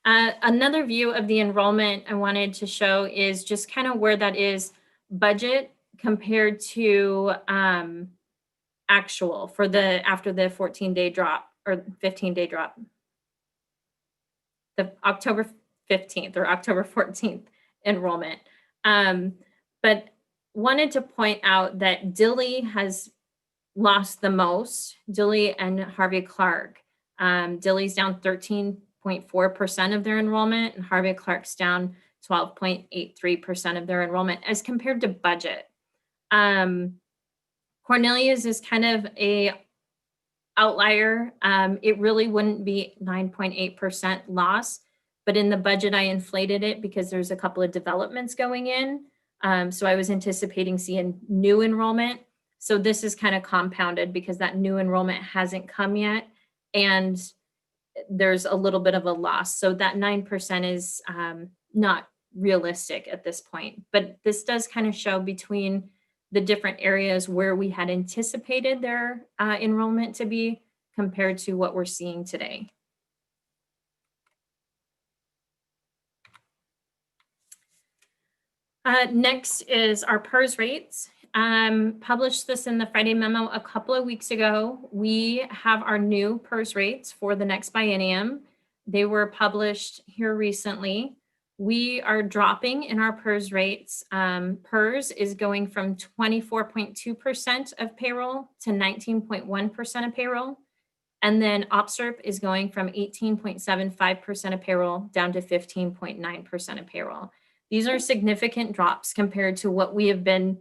Another view of the enrollment I wanted to show is just kind of where that is budget compared to actual for after the 14-day drop or 15-day drop. The October 15th or October 14th enrollment. But wanted to point out that Dilley has lost the most, Dilley and Harvey Clark. Dilley's down 13.4% of their enrollment and Harvey Clark's down 12.83% of their enrollment as compared to budget. Cornelia's is kind of a outlier. It really wouldn't be 9.8% loss, but in the budget I inflated it because there's a couple of developments going in. So I was anticipating seeing new enrollment. So this is kind of compounded because that new enrollment hasn't come yet and there's a little bit of a loss. So that 9% is not realistic at this point, but this does kind of show between the different areas where we had anticipated their enrollment to be compared to what we're seeing today. Next is our PERS rates. Published this in the Friday memo a couple of weeks ago. We have our new PERS rates for the next biennium. They were published here recently. We are dropping in our PERS rates. PERS is going from 24.2% of payroll to 19.1% of payroll. And then OPSRP is going from 18.75% of payroll down to 15.9% of payroll. These are significant drops compared to what we've been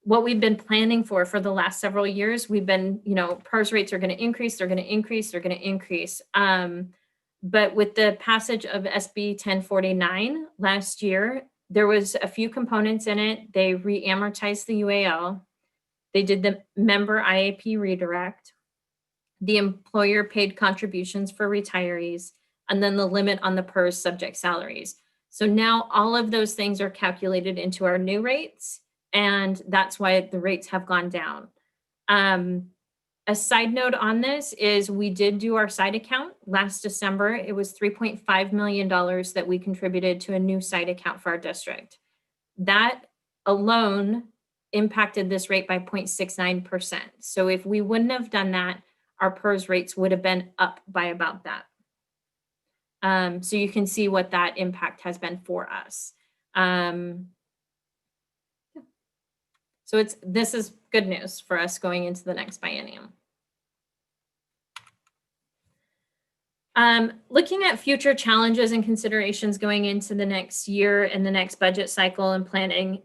planning for the last several years. We've been, PERS rates are going to increase, they're going to increase, they're going to increase. But with the passage of SB 1049 last year, there was a few components in it. They re-amortized the UAL. They did the member IAP redirect, the employer paid contributions for retirees, and then the limit on the PERS subject salaries. So now all of those things are calculated into our new rates, and that's why the rates have gone down. A side note on this is we did do our side account last December. It was $3.5 million that we contributed to a new side account for our district. That alone impacted this rate by 0.69%. So if we wouldn't have done that, our PERS rates would have been up by about that. So you can see what that impact has been for us. So this is good news for us going into the next biennium. Looking at future challenges and considerations going into the next year and the next budget cycle and planning,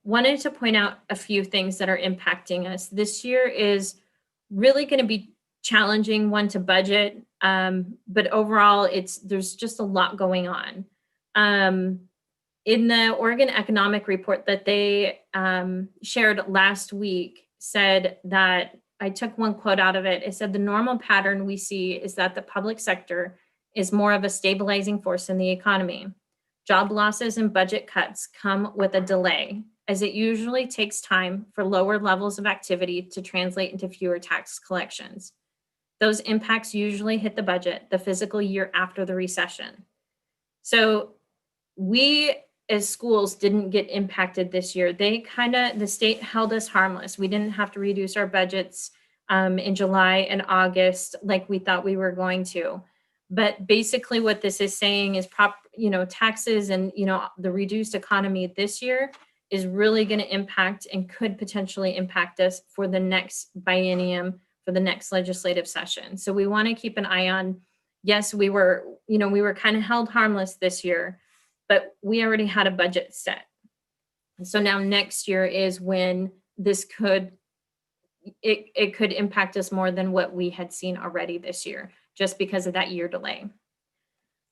wanted to point out a few things that are impacting us. This year is really going to be challenging one to budget. But overall, there's just a lot going on. In the Oregon Economic Report that they shared last week said that, I took one quote out of it. It said the normal pattern we see is that the public sector is more of a stabilizing force in the economy. Job losses and budget cuts come with a delay, as it usually takes time for lower levels of activity to translate into fewer tax collections. Those impacts usually hit the budget the fiscal year after the recession. So we as schools didn't get impacted this year. The state held us harmless. We didn't have to reduce our budgets in July and August like we thought we were going to. But basically what this is saying is taxes and, the reduced economy this year is really going to impact and could potentially impact us for the next biennium, for the next legislative session. So we want to keep an eye on, yes, we were kind of held harmless this year, but we already had a budget set. And so now next year is when this could impact us more than what we had seen already this year, just because of that year delay.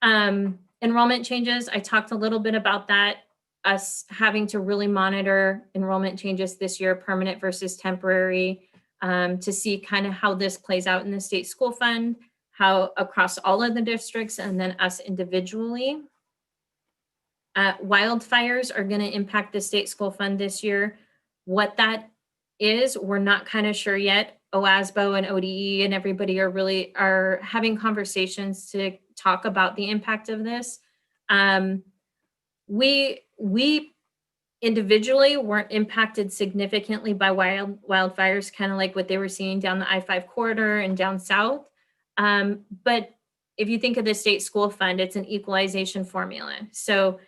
Enrollment changes, I talked a little bit about that, us having to really monitor enrollment changes this year, permanent versus temporary, to see kind of how this plays out in the state school fund, how across all of the districts, and then us individually. Wildfires are going to impact the state school fund this year. What that is, we're not kind of sure yet. OASBO and ODE and everybody are having conversations to talk about the impact of this. We individually weren't impacted significantly by wildfires, kind of like what they were seeing down the I-5 corridor and down south. But if you think of the state school fund, it's an equalization formula. So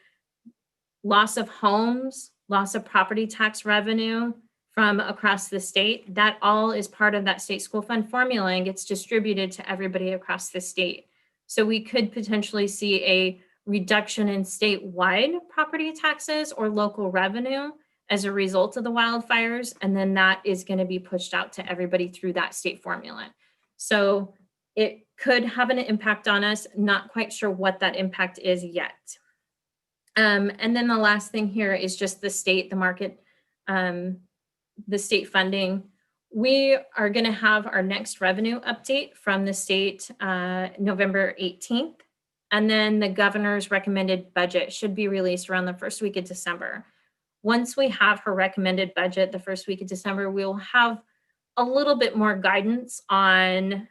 loss of homes, loss of property tax revenue from across the state, that all is part of that state school fund formula and gets distributed to everybody across the state. So we could potentially see a reduction in statewide property taxes or local revenue as a result of the wildfires. And then that is going to be pushed out to everybody through that state formula. So it could have an impact on us, not quite sure what that impact is yet. And then the last thing here is just the state, the market, the state funding. We are going to have our next revenue update from the state November 18th. And then the governor's recommended budget should be released around the first week of December. Once we have her recommended budget the first week of December, we'll have a little bit more guidance on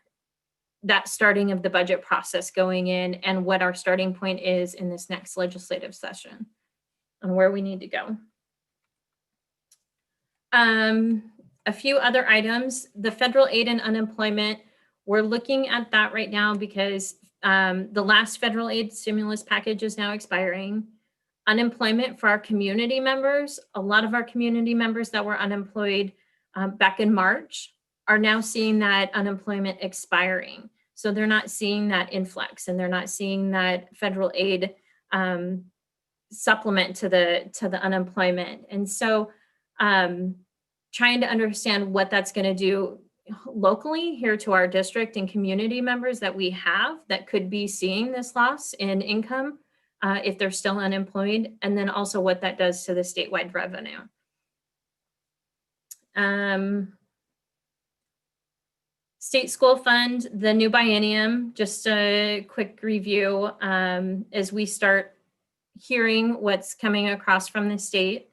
that starting of the budget process going in and what our starting point is in this next legislative session and where we need to go. A few other items, the federal aid and unemployment, we're looking at that right now because the last federal aid stimulus package is now expiring. Unemployment for our community members, a lot of our community members that were unemployed back in March are now seeing that unemployment expiring. So they're not seeing that influx and they're not seeing that federal aid supplement to the unemployment. And so trying to understand what that's going to do locally here to our district and community members that we have that could be seeing this loss in income if they're still unemployed, and then also what that does to the statewide revenue. State school fund, the new biennium, just a quick review as we start hearing what's coming across from the state.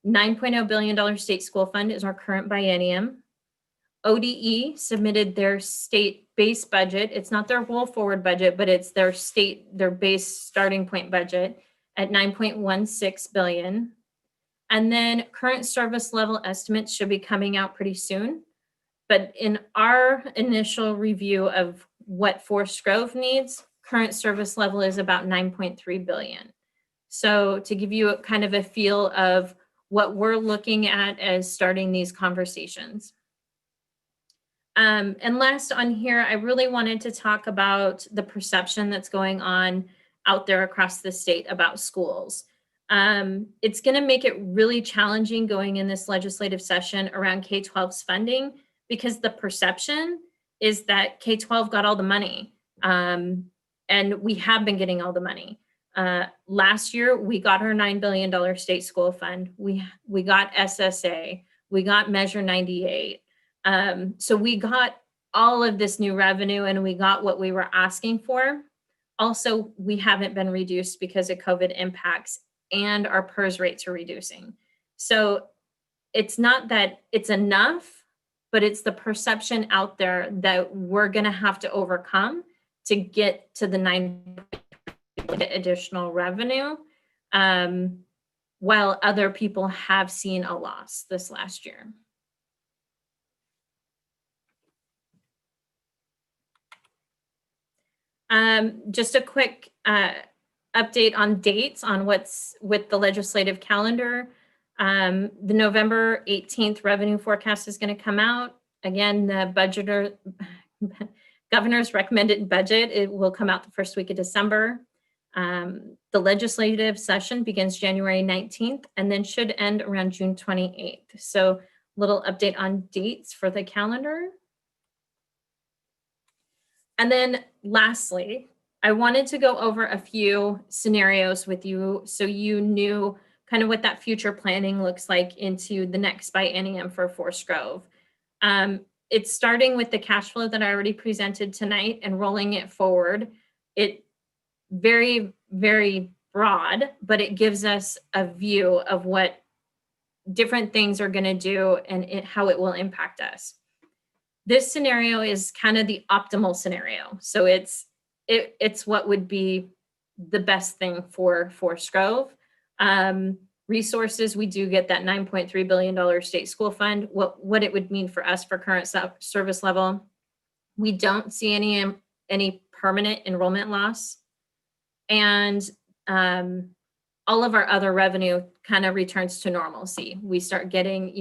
$9.0 billion state school fund is our current biennium. ODE submitted their state base budget. It's not their roll forward budget, but it's their base starting point budget at $9.16 billion. And then current service level estimates should be coming out pretty soon. But in our initial review of what Forest Grove needs, current service level is about $9.3 billion. So to give you kind of a feel of what we're looking at as starting these conversations. And last on here, I really wanted to talk about the perception that's going on out there across the state about schools. It's going to make it really challenging going in this legislative session around K-12's funding because the perception is that K-12 got all the money. And we have been getting all the money. Last year, we got our $9 billion state school fund. We got SSA. We got Measure 98. So we got all of this new revenue and we got what we were asking for. Also, we haven't been reduced because of COVID impacts and our PERS rates are reducing. So it's not that it's enough, but it's the perception out there that we're going to have to overcome to get to the 9 additional revenue, while other people have seen a loss this last year. Just a quick update on dates on what's with the legislative calendar. The November 18th revenue forecast is going to come out. Again, the governor's recommended budget, it will come out the first week of December. The legislative session begins January 19th and then should end around June 28th. So little update on dates for the calendar. And then lastly, I wanted to go over a few scenarios with you so you knew kind of what that future planning looks like into the next biennium for Forest Grove. It's starting with the cash flow that I already presented tonight and rolling it forward. It very, very broad, but it gives us a view of what different things are going to do and how it will impact us. This scenario is kind of the optimal scenario. So it's what would be the best thing for Forest Grove. Resources, we do get that $9.3 billion state school fund. What it would mean for us for current service level, we don't see any permanent enrollment loss. And all of our other revenue kind of returns to normalcy. We start getting,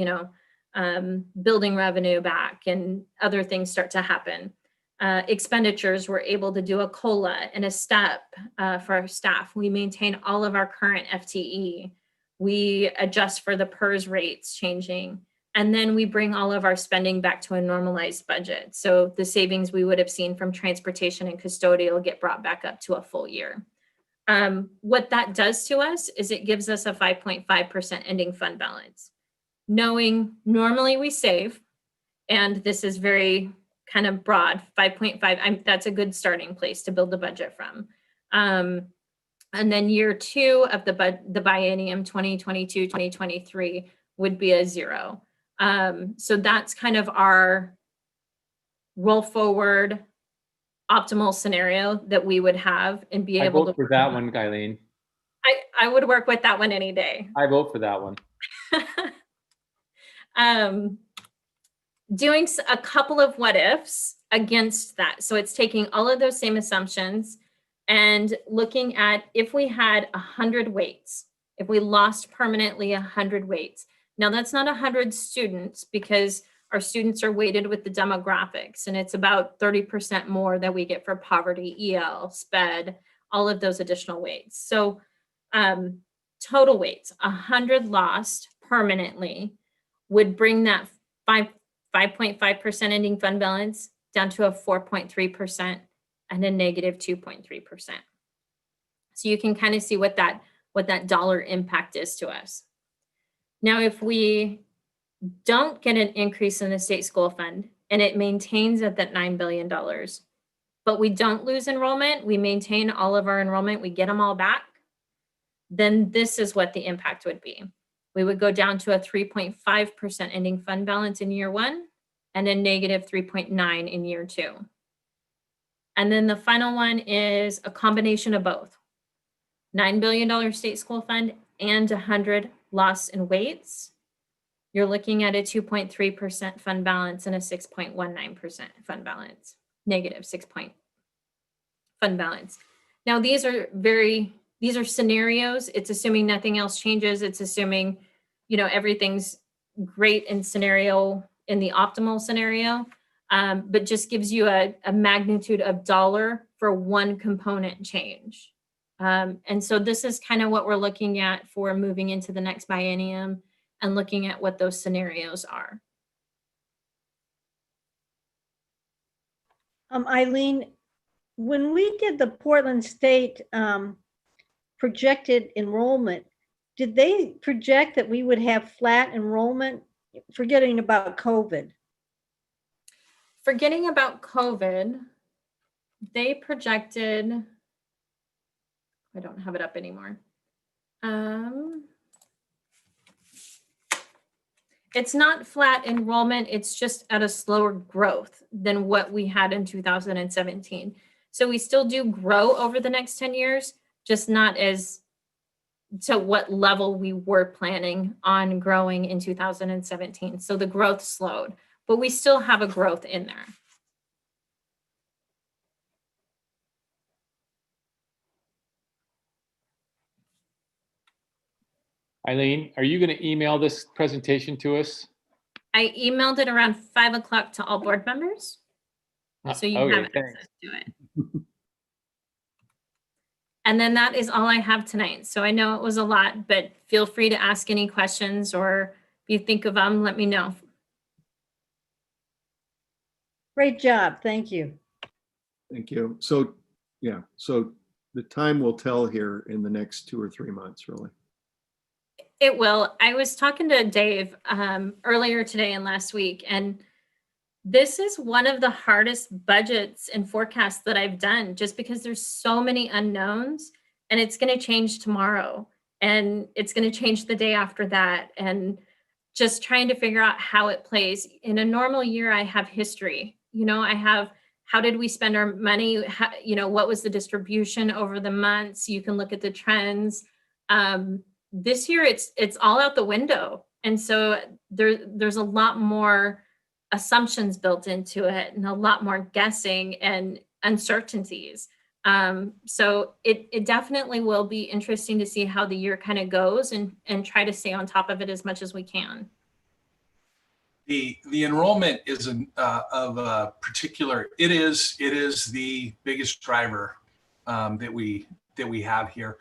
building revenue back and other things start to happen. Expenditures, we're able to do a COLA and a step for our staff. We maintain all of our current FTE. We adjust for the PERS rates changing. And then we bring all of our spending back to a normalized budget. So the savings we would have seen from transportation and custodial get brought back up to a full year. What that does to us is it gives us a 5.5% ending fund balance. Knowing normally we save, and this is very kind of broad, 5.5, that's a good starting place to build the budget from. And then year two of the biennium 2022, 2023 would be a 0. So that's kind of our roll forward optimal scenario that we would have and be able to. I vote for that one, Guyleen. I would work with that one any day. I vote for that one. Doing a couple of what ifs against that. So it's taking all of those same assumptions and looking at if we had 100 weights, if we lost permanently 100 weights. Now that's not 100 students because our students are weighted with the demographics and it's about 30% more that we get for poverty, EL, SPED, all of those additional weights. So total weights, 100 lost permanently would bring that 5.5% ending fund balance down to a 4.3% and a negative 2.3%. So you can kind of see what that dollar impact is to us. Now, if we don't get an increase in the state school fund and it maintains at that $9 billion, but we don't lose enrollment, we maintain all of our enrollment, we get them all back, then this is what the impact would be. We would go down to a 3.5% ending fund balance in year 1 and a negative 3.9 in year 2. And then the final one is a combination of both. $9 billion state school fund and 100 loss in weights. You're looking at a 2.3% fund balance and a 6.19% fund balance, negative 6 point fund balance. Now these are scenarios. It's assuming nothing else changes. It's assuming, everything's great in the optimal scenario, but just gives you a magnitude of dollar for one component change. And so this is kind of what we're looking at for moving into the next biennium and looking at what those scenarios are. Eileen, when we did the Portland State projected enrollment, did they project that we would have flat enrollment, forgetting about COVID? Forgetting about COVID, they projected, I don't have it up anymore. It's not flat enrollment, it's just at a slower growth than what we had in 2017. So we still do grow over the next 10 years, just not as to what level we were planning on growing in 2017. So the growth slowed, but we still have a growth in there. Eileen, are you going to email this presentation to us? I emailed it around 5 o'clock to all board members. So you Okay, have thanks. access to it. And then that is all I have tonight. So I know it was a lot, but feel free to ask any questions, or if you think of them, let me know. Great job. Thank you. Thank you. So, yeah, so the time will tell here in the next 2 or 3 months, really. It will. I was talking to Dave earlier today and last week, and this is one of the hardest budgets and forecasts that I've done, just because there's so many unknowns, and it's going to change tomorrow, and it's going to change the day after that, and just trying to figure out how it plays. In a normal year, I have history. You know, I have, how did we spend our money? How, you know, what was the distribution over the months? You can look at the trends. This year, it's all out the window. And so there's a lot more assumptions built into it, and a lot more guessing and uncertainties. So it definitely will be interesting to see how the year kind of goes, and try to stay on top of it as much as we can. The enrollment is of a particular, it is the biggest driver that we have here.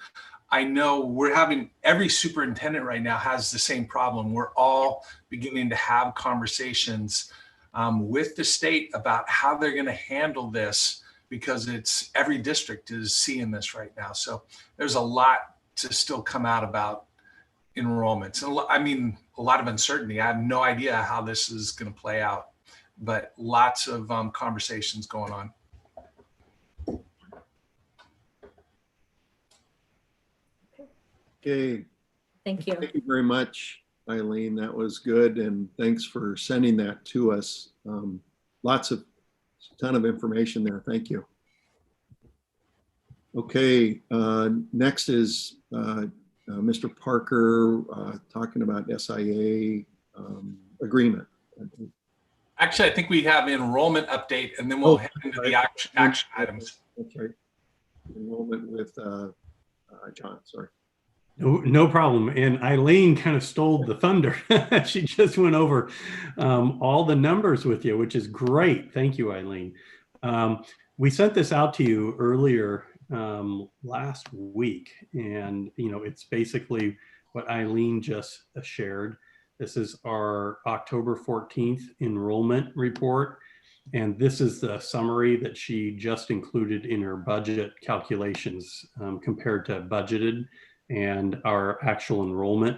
I know we're having, every superintendent right now has the same problem. We're all beginning to have conversations with the state about how they're going to handle this, because it's, every district is seeing this right now. So there's a lot to still come out about enrollments. And I mean, a lot of uncertainty. I have no idea how this is going to play out, but lots of conversations going on. Okay. Thank you. Thank you very much, Eileen. That was good. And thanks for sending that to us. Ton of information there. Thank you. Okay. Next is Mr. Parker talking about SIA agreement. Actually, I think we have enrollment update, and then we'll head into the action items. That's right. Enrollment with John, sorry. No problem. And Eileen kind of stole the thunder. She just went over all the numbers with you, which is great. Thank you, Eileen. We sent this out to you earlier last week, and it's basically what Eileen just shared. This is our October 14th enrollment report, and this is the summary that she just included in her budget calculations compared to budgeted and our actual enrollment.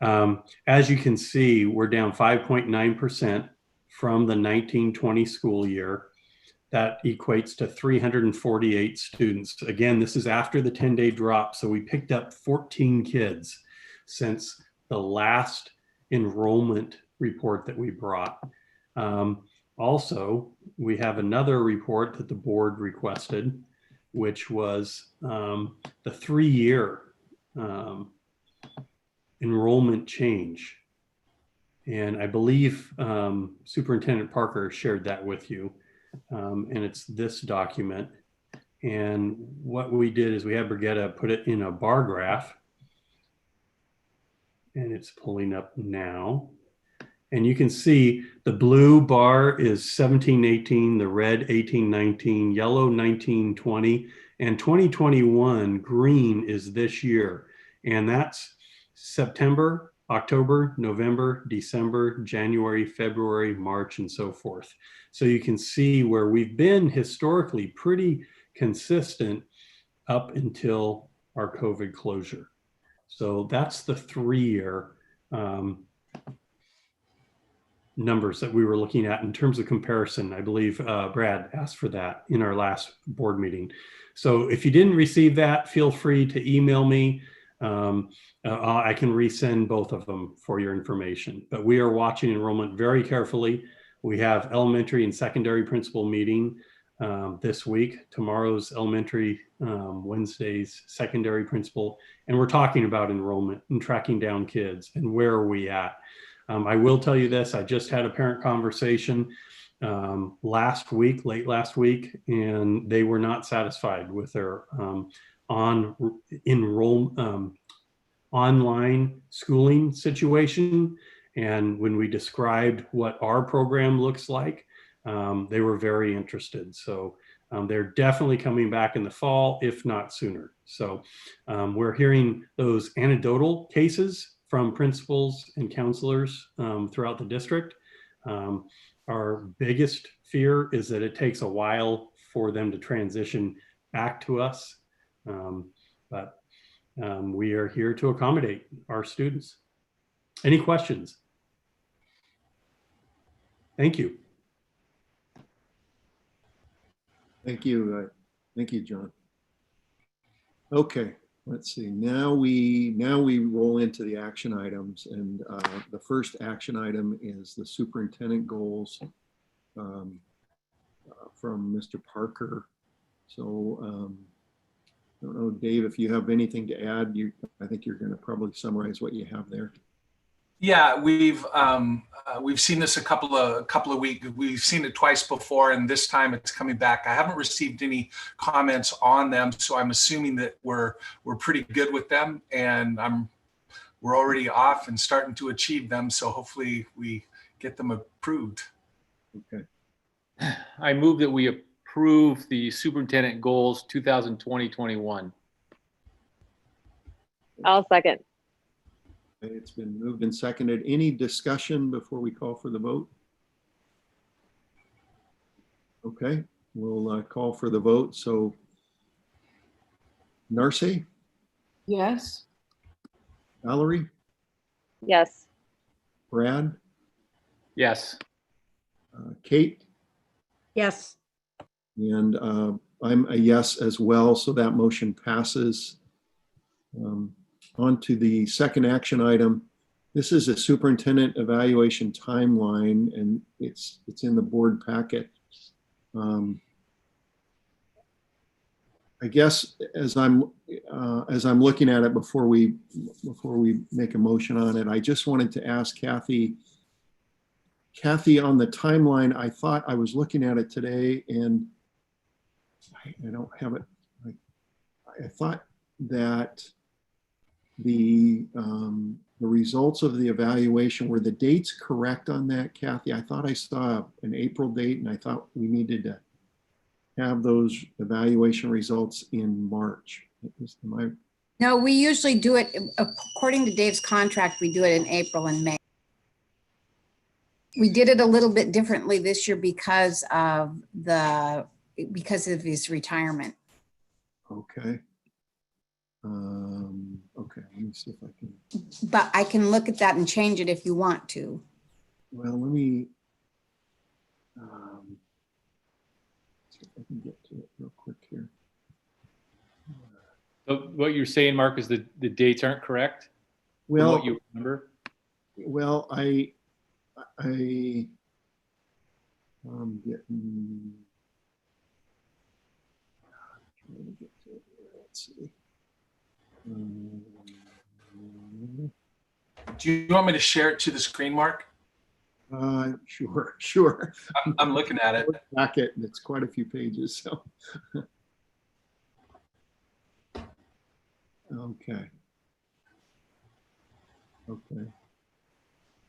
As you can see, we're down 5.9% from the 1920 school year. That equates to 348 students. Again, this is after the 10-day drop. So we picked up 14 kids since the last enrollment report that we brought. Also, we have another report that the board requested, which was the 3-year enrollment change. And I believe Superintendent Parker shared that with you. And it's this document. And what we did is we had Brigitte put it in a bar graph. And it's pulling up now. And you can see the blue bar is 17-18, the red 18-19, yellow 19-20, and 2021 green is this year. And that's September, October, November, December, January, February, March, and so forth. So you can see where we've been historically pretty consistent up until our COVID closure. So that's the 3-year numbers that we were looking at in terms of comparison. I believe Brad asked for that in our last board meeting. So if you didn't receive that, feel free to email me. I can resend both of them for your information. But we are watching enrollment very carefully. We have elementary and secondary principal meeting this week. Tomorrow's elementary, Wednesday's secondary principal. And we're talking about enrollment and tracking down kids and where are we at. I will tell you this, I just had a parent conversation late last week, and they were not satisfied with their online schooling situation. And when we described what our program looks like, they were very interested. So they're definitely coming back in the fall, if not sooner. So we're hearing those anecdotal cases from principals and counselors throughout the district. Our biggest fear is that it takes a while for them to transition back to us. But we are here to accommodate our students. Any questions? Thank you. Thank you. Thank you, John. Okay, let's see. Now we roll into the action items, and the first action item is the superintendent goals from Mr. Parker. So I don't know, Dave, if you have anything to add. I think you're going to probably summarize what you have there. Yeah, we've seen this a couple of weeks. We've seen it twice before, and this time it's coming back. I haven't received any comments on them, so I'm assuming that we're pretty good with them, and we're already off and starting to achieve them. So hopefully we get them approved. Okay. I move that we approve the superintendent goals 2020-21. I'll second. It's been moved and seconded. Any discussion before we call for the vote? Okay, we'll call for the vote. So Narce, Yes. Valerie, Yes. Brad, Yes. Kate, Yes. and I'm a yes as well. So that motion passes. On to the second action item. This is a superintendent evaluation timeline, and it's in the board packet. I guess as I'm looking at it before we make a motion on it, I just wanted to ask Kathy on the timeline. I thought I was looking at it today, and I don't have it. I thought that the results of the evaluation, were the dates correct on that, Kathy? I thought I saw an April date, and I thought we needed to have those evaluation results in March. No, we usually do it, according to Dave's contract, we do it in April and May. We did it a little bit differently this year because of his retirement. Okay. Okay, let me see if I can. But I can look at that and change it if you want to. Well, let me see if I can get to it real quick here. So what you're saying, Mark, is that the dates aren't correct? Well, what you remember? Well, I'm getting. Trying to get to it here. Let's see. Do you want me to share it to the screen, Mark? Sure. I'm looking at it. Packet, and it's quite a few pages. So, okay.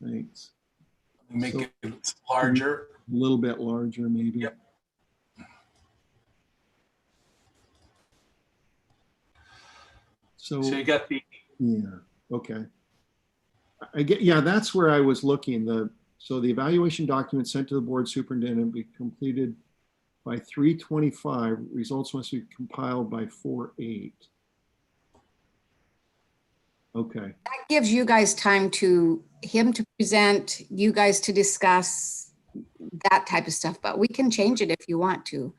Thanks. Make it larger. A little bit larger, maybe. Yep. So you got the. Yeah. Okay. I get, yeah, that's where I was looking. So the evaluation document sent to the board superintendent be completed by 3/25. Results must be compiled by 4/8. Okay. That gives you guys time him to present, you guys to discuss that type of stuff, but we can change it if you want to.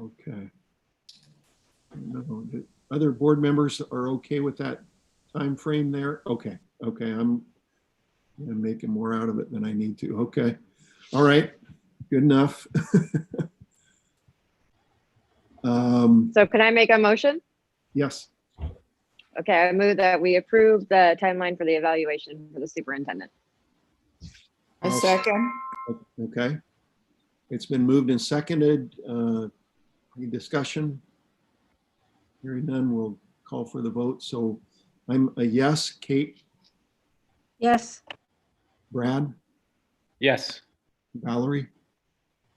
Okay. No, the other board members are okay with that time frame there? Okay. Okay. I'm making more out of it than I need to. Okay. All right. Good enough. So can I make a motion? Yes. Okay, I move that we approve the timeline for the evaluation for the superintendent. A second. Okay. It's been moved and seconded. Any discussion? Hearing none, we'll call for the vote. So I'm a yes. Kate, Yes. Brad, Yes. Valerie,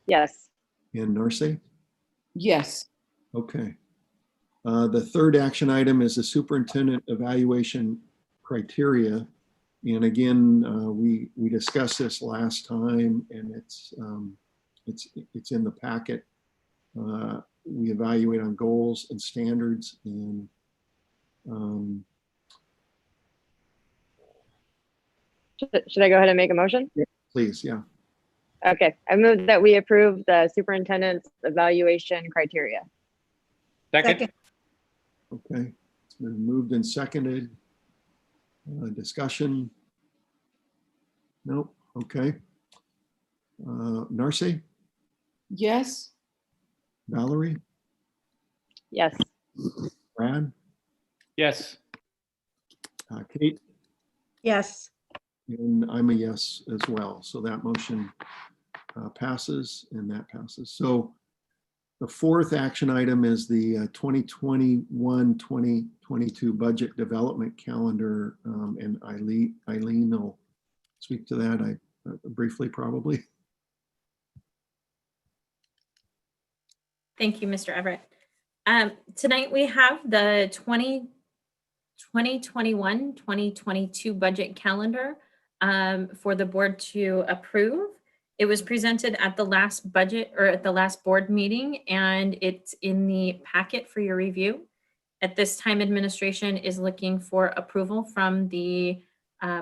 Yes. and Narcy? Yes. Okay. The third action item is the superintendent evaluation criteria. And again, we discussed this last time, and it's in the packet. We evaluate on goals and standards, and Should I go ahead and make a motion? please, yeah. Okay, I move that we approve the superintendent's evaluation criteria. Second. Okay, it's been moved and seconded. Discussion? Nope. Okay. Narcy, Yes. Valerie, Yes. Brad, Yes. Kate, Yes. and I'm a yes as well. So that motion passes, and that passes. So the fourth action item is the 2021-2022 budget development calendar, and Eileen will speak to that briefly, probably. Thank you, Mr. Everett. Tonight we have the 2021-2022 budget calendar for the board to approve. It was presented at the last budget or at the last board meeting, and it's in the packet for your review. At this time, administration is looking for approval from the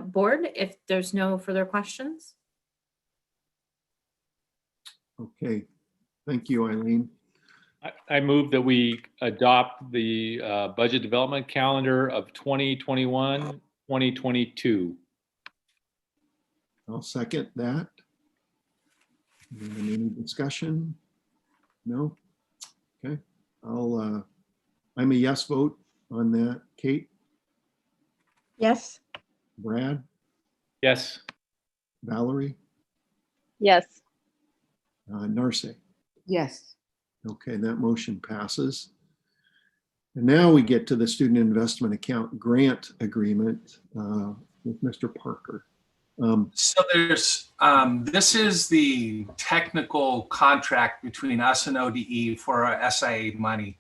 board if there's no further questions. Okay, thank you, Eileen. I move that we adopt the budget development calendar of 2021-2022. I'll second that. Any discussion? No? Okay, I'm a yes vote on that. Kate, Yes. Brad, Yes. Valerie, Yes. Narcy. Yes. Okay, that motion passes. And now we get to the student investment account grant agreement with Mr. Parker. So there's, this is the technical contract between us and ODE for our SIA money.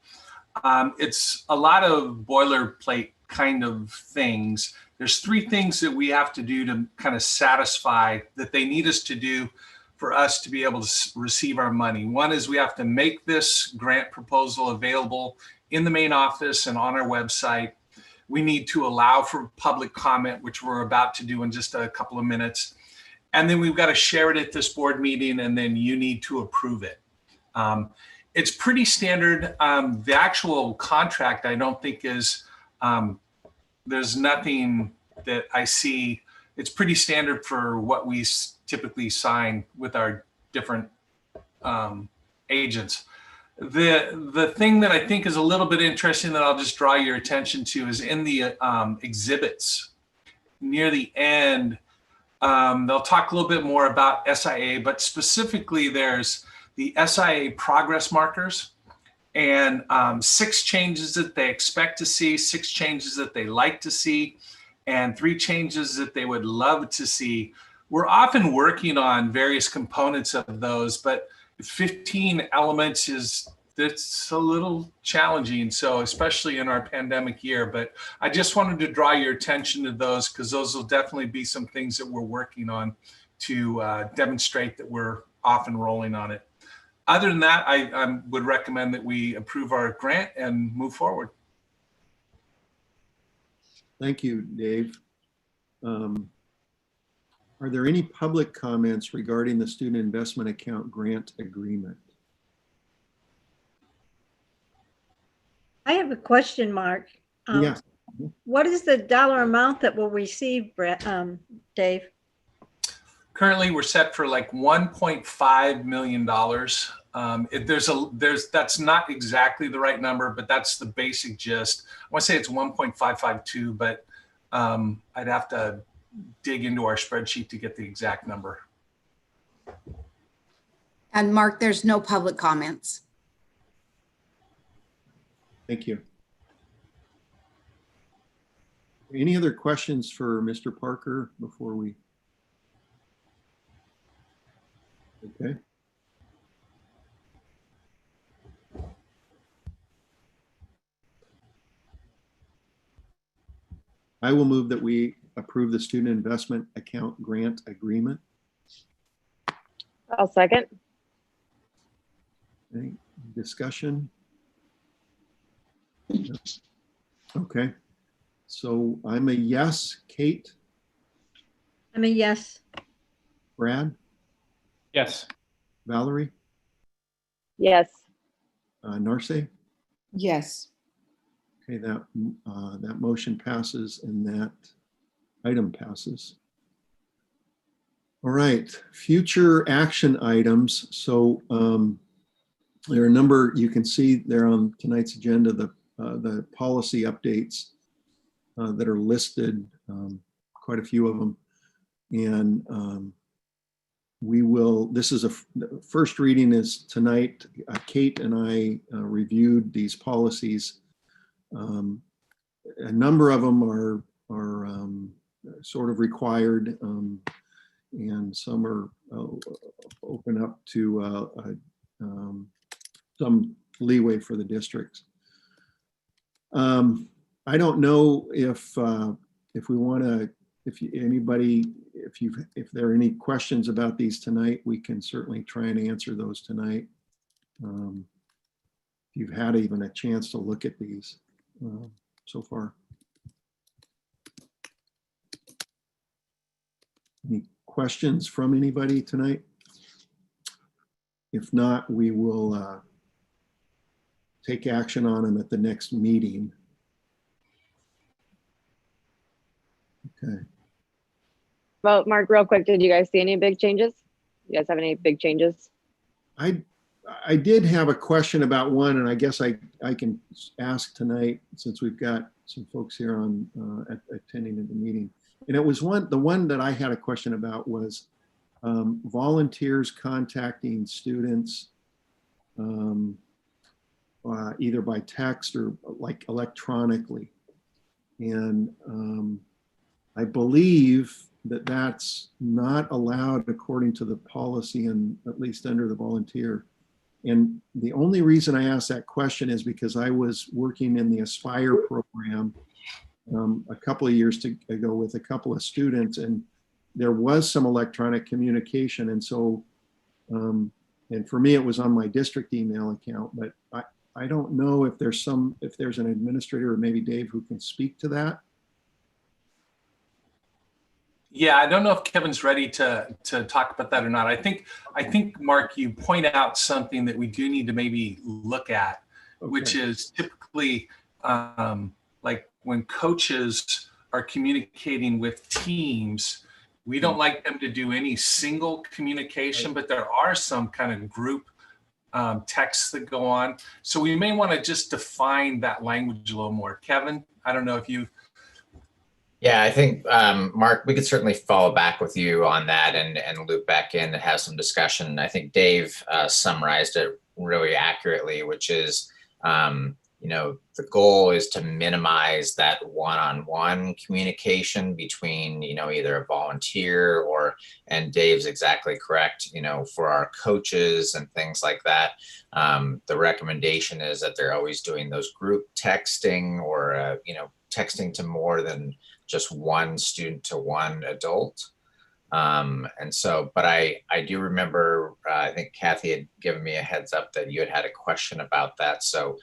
It's a lot of boilerplate kind of things. There's three things that we have to do to kind of satisfy that they need us to do for us to be able to receive our money. One is we have to make this grant proposal available in the main office and on our website. We need to allow for public comment, which we're about to do in just a couple of minutes. And then we've got to share it at this board meeting, and then you need to approve it. It's pretty standard. The actual contract, I don't think is, there's nothing that I see. It's pretty standard for what we typically sign with our different agents. The thing that I think is a little bit interesting that I'll just draw your attention to is in the exhibits near the end. They'll talk a little bit more about SIA, but specifically there's the SIA progress markers and 6 changes that they expect to see, 6 changes that they like to see, and 3 changes that they would love to see. We're often working on various components of those, but 15 elements is that's a little challenging. So especially in our pandemic year, but I just wanted to draw your attention to those because those will definitely be some things that we're working on to demonstrate that we're off and rolling on it. Other than that, I would recommend that we approve our grant and move forward. Thank you, Dave. Are there any public comments regarding the student investment account grant agreement? I have a question, Mark. Yes. What is the dollar amount that we'll receive, Dave? Currently, we're set for like $1.5 million. That's not exactly the right number, but that's the basic gist. I want to say it's 1.552, but I'd have to dig into our spreadsheet to get the exact number. And Mark, there's no public comments. Thank you. Any other questions for Mr. Parker before we? Okay. I will move that we approve the student investment account grant agreement. I'll second. Any discussion? Okay, so I'm a yes. Kate? I'm a yes. Brad? Yes. Valerie? Yes. Narce? Yes. Okay, that motion passes and that item passes. All right, future action items. So there are a number, you can see there on tonight's agenda, the policy updates that are listed, quite a few of them. And we will, this is the first reading is tonight. Kate and I reviewed these policies. A number of them are sort of required, and some are open up to some leeway for the districts. I don't know if we want to, if there are any questions about these tonight, we can certainly try and answer those tonight. If you've had even a chance to look at these so far. Any questions from anybody tonight? If not, we will take action on them at the next meeting. Okay. Well, Mark, real quick, did you guys see any big changes? You guys have any big changes? I did have a question about one, and I guess I can ask tonight since we've got some folks here on attending the meeting. And it was the one that I had a question about was volunteers contacting students either by text or like electronically. And I believe that that's not allowed according to the policy, and at least under the volunteer. And the only reason I asked that question is because I was working in the Aspire program a couple of years ago with a couple of students, and there was some electronic communication. And so, and for me, it was on my district email account, but I don't know if there's an administrator or maybe Dave who can speak to that. Yeah, I don't know if Kevin's ready to talk about that or not. I think Mark, you point out something that we do need to maybe look at, okay, which is typically like when coaches are communicating with teams, we don't like them to do any single communication, but there are some kind of group texts that go on. So we may want to just define that language a little more. Kevin, I don't know if you. Yeah, I think, Mark, we could certainly follow back with you on that and loop back in and have some discussion. I think Dave summarized it really accurately, which is, the goal is to minimize that one-on-one communication between, either a volunteer and Dave's exactly correct, for our coaches and things like that. The recommendation is that they're always doing those group texting or, texting to more than just one student to one adult. But I do remember, I think Kathy had given me a heads up that you had a question about that. So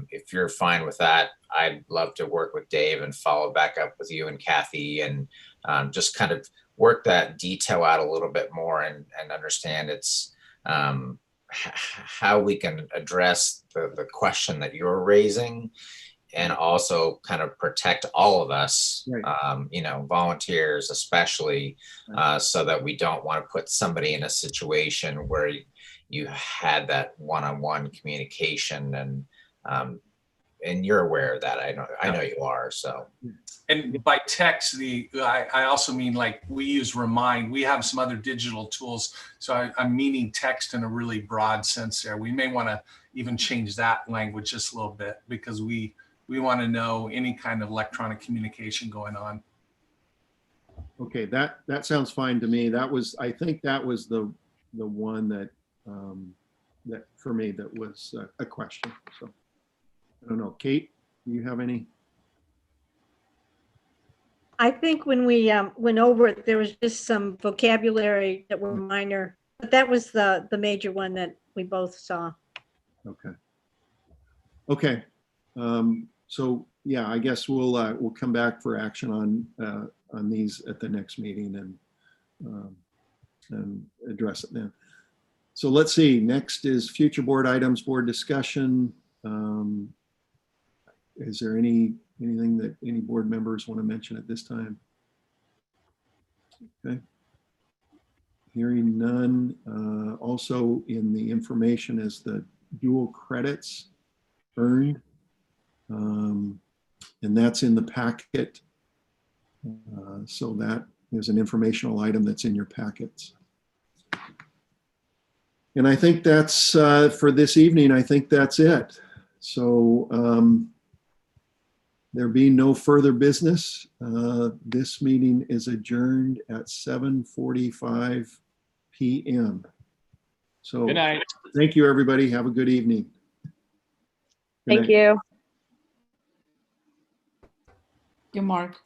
if you're fine with that, I'd love to work with Dave and follow back up with you and Kathy and just kind of work that detail out a little bit more and understand it's how we can address the question that you're raising, and also kind of protect all of us, Right. Volunteers especially, so that we don't want to put somebody in a situation where you had that one-on-one communication, and you're aware of that. I know you are. So, and by text, I also mean, like, we use Remind. We have some other digital tools, so I'm meaning text in a really broad sense there. We may want to even change that language just a little bit, because we want to know any kind of electronic communication going on. Okay, that sounds fine to me. I think that was the one that for me, that was a question. So I don't know. Kate, do you have any? I think when we went over it, there was just some vocabulary that were minor, but that was the major one that we both saw. Okay. So yeah, I guess we'll come back for action on these at the next meeting and address it then. So let's see. Next is future board items, board discussion. Is there anything that any board members want to mention at this time? Okay. Hearing none. Also in the information is the dual credits earned. And that's in the packet. So that is an informational item that's in your packets. And I think that's for this evening. I think that's it. So there being no further business, this meeting is adjourned at 7:45 p.m. So Good night. thank you, everybody. Have a good evening. Good Thank night. you. You, Mark.